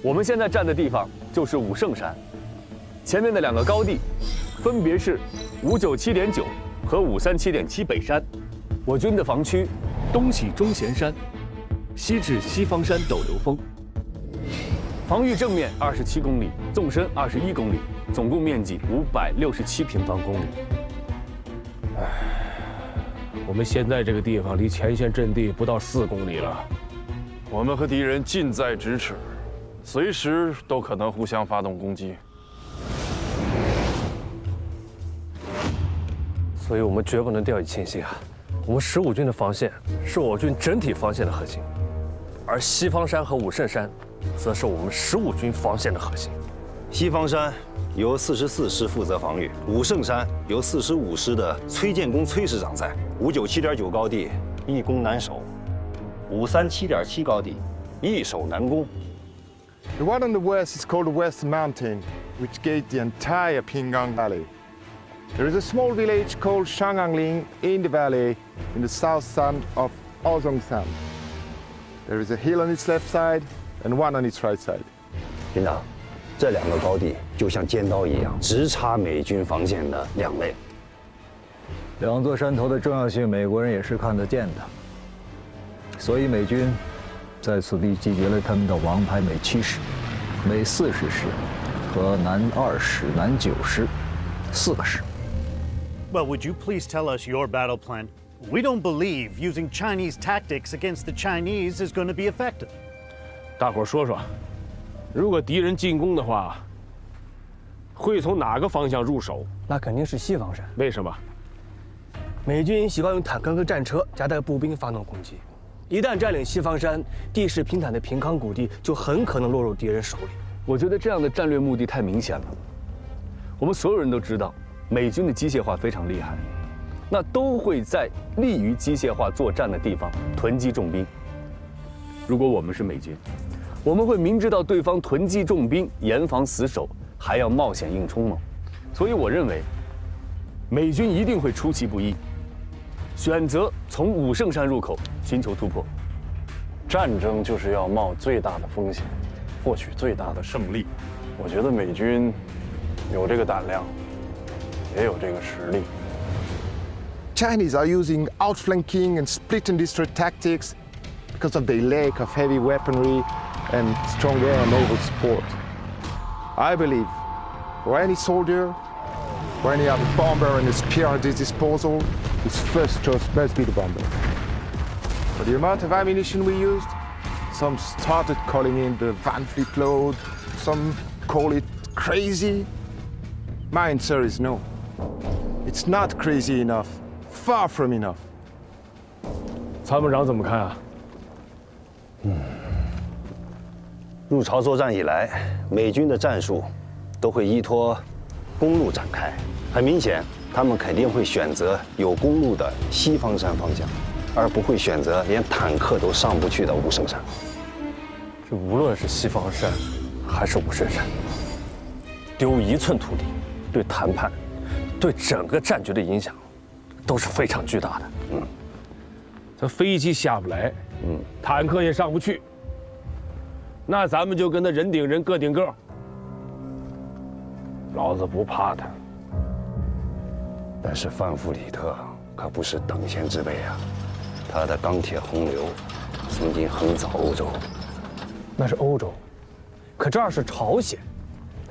我们现在站的地方就是武圣山，前面的2个高地，分别是597.9和537.7北山。我军的防区，东起中贤山，西至西方山斗流峰。防御正面27公里，纵深21公里。 总共面积567平方公里。我们现在这个地方离前线阵地不到4公里了。我们和敌人近在咫尺，随时都可能互相发动攻击。所以我们绝不能掉以轻心啊！我们15军的防线是我军整体防线的核心，而西方山和武圣山，则是我们15军防线的核心。西方山 由44师负责防御，武圣山由45师的崔建功崔师长在。597.9高地易攻难守，537.7高地易守难攻。The one on the west is called the West Mountain, which gates the entire Pinggang Valley. There is a small village called Shangangling in the valley, in the south side of Ozongsan. There is a hill on its left side and one on its right side. 军长，这2个高地就像尖刀一样，直插美军防线的2肋。2座山头的重要性，美国人也是看得见的。所以美军在此地集结了他们的王牌美7师、美40师和南2师、南9师4个师。Well, would you please tell us your battle plan? We don't believe using Chinese tactics against the Chinese is going to be effective. 大伙儿说说，如果敌人进攻的话，会从哪个方向入手？那肯定是西方山。为什么？美军习惯用坦克和战车夹带步兵发动攻击，一旦占领西方山，地势平坦的平康谷地就很可能落入敌人手里。我觉得这样的战略目的太明显了。我们所有人都知道，美军的机械化非常厉害，那都会在利于机械化作战的地方囤积重兵。如果我们是美军，我们会明知道对方囤积重兵，严防死守，还要冒险硬冲吗？所以我认为，美军一定会出其不意，选择从武圣山入口寻求突破。战争就是要冒最大的风险，获取最大的胜利。我觉得美军有这个胆量，也有这个实力。 Chinese are using outflanking and split and destroy tactics because of their lack of heavy weaponry and strong air and naval support. I believe for any soldier, when you have a bomber and a spear at his disposal, his first choice must be the bomber. For the amount of ammunition we used, some started calling it the Van Fleet load, some call it crazy. My answer is no. It's not crazy enough. Far from enough. 参谋长怎么看啊？入朝作战以来，美军的战术都会依托公路展开。很明显，他们肯定会选择有公路的西方山方向，而不会选择连坦克都上不去的武圣山。这无论是西方山还是武圣山，丢1寸土地，对谈判、对整个战局的影响。 都是非常巨大的。这飞机下不来，坦克也上不去，那咱们就跟他人顶人，个顶个。老子不怕他。但是范弗里特可不是等闲之辈啊，他的钢铁洪流曾经横扫欧洲。那是欧洲，可这儿是朝鲜，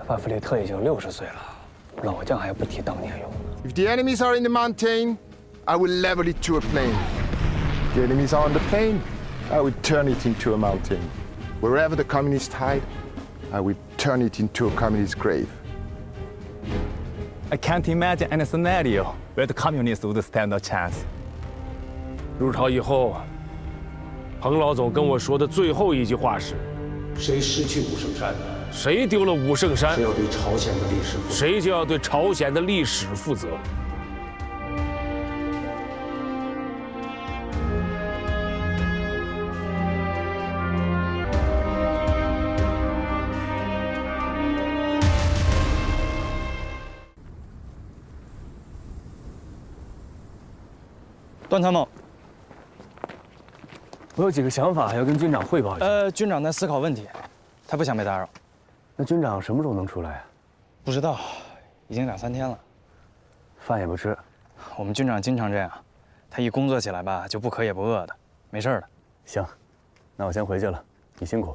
范弗里特已经60岁了，老将还不提当年勇。 If the enemies are in the mountain, I will level it to a plain. If the enemies are on the plain, I will turn it into a mountain. Wherever the communists hide, I will turn it into a communist grave. I can't imagine any scenario where the communists would stand a chance. 入朝以后，彭老总跟我说的最后一句话是：谁失去武圣山，谁丢了武圣山，谁要对朝鲜的历史负责，谁就要对朝鲜的历史负责。段参谋，我有几个想法要跟军长汇报一下。军长在思考问题，他不想被打扰。那军长什么时候能出来啊？不知道，已经2、3天了。饭也不吃。我们军长经常这样，他一工作起来吧，就不渴也不饿的，没事的。行，那我先回去了，你辛苦。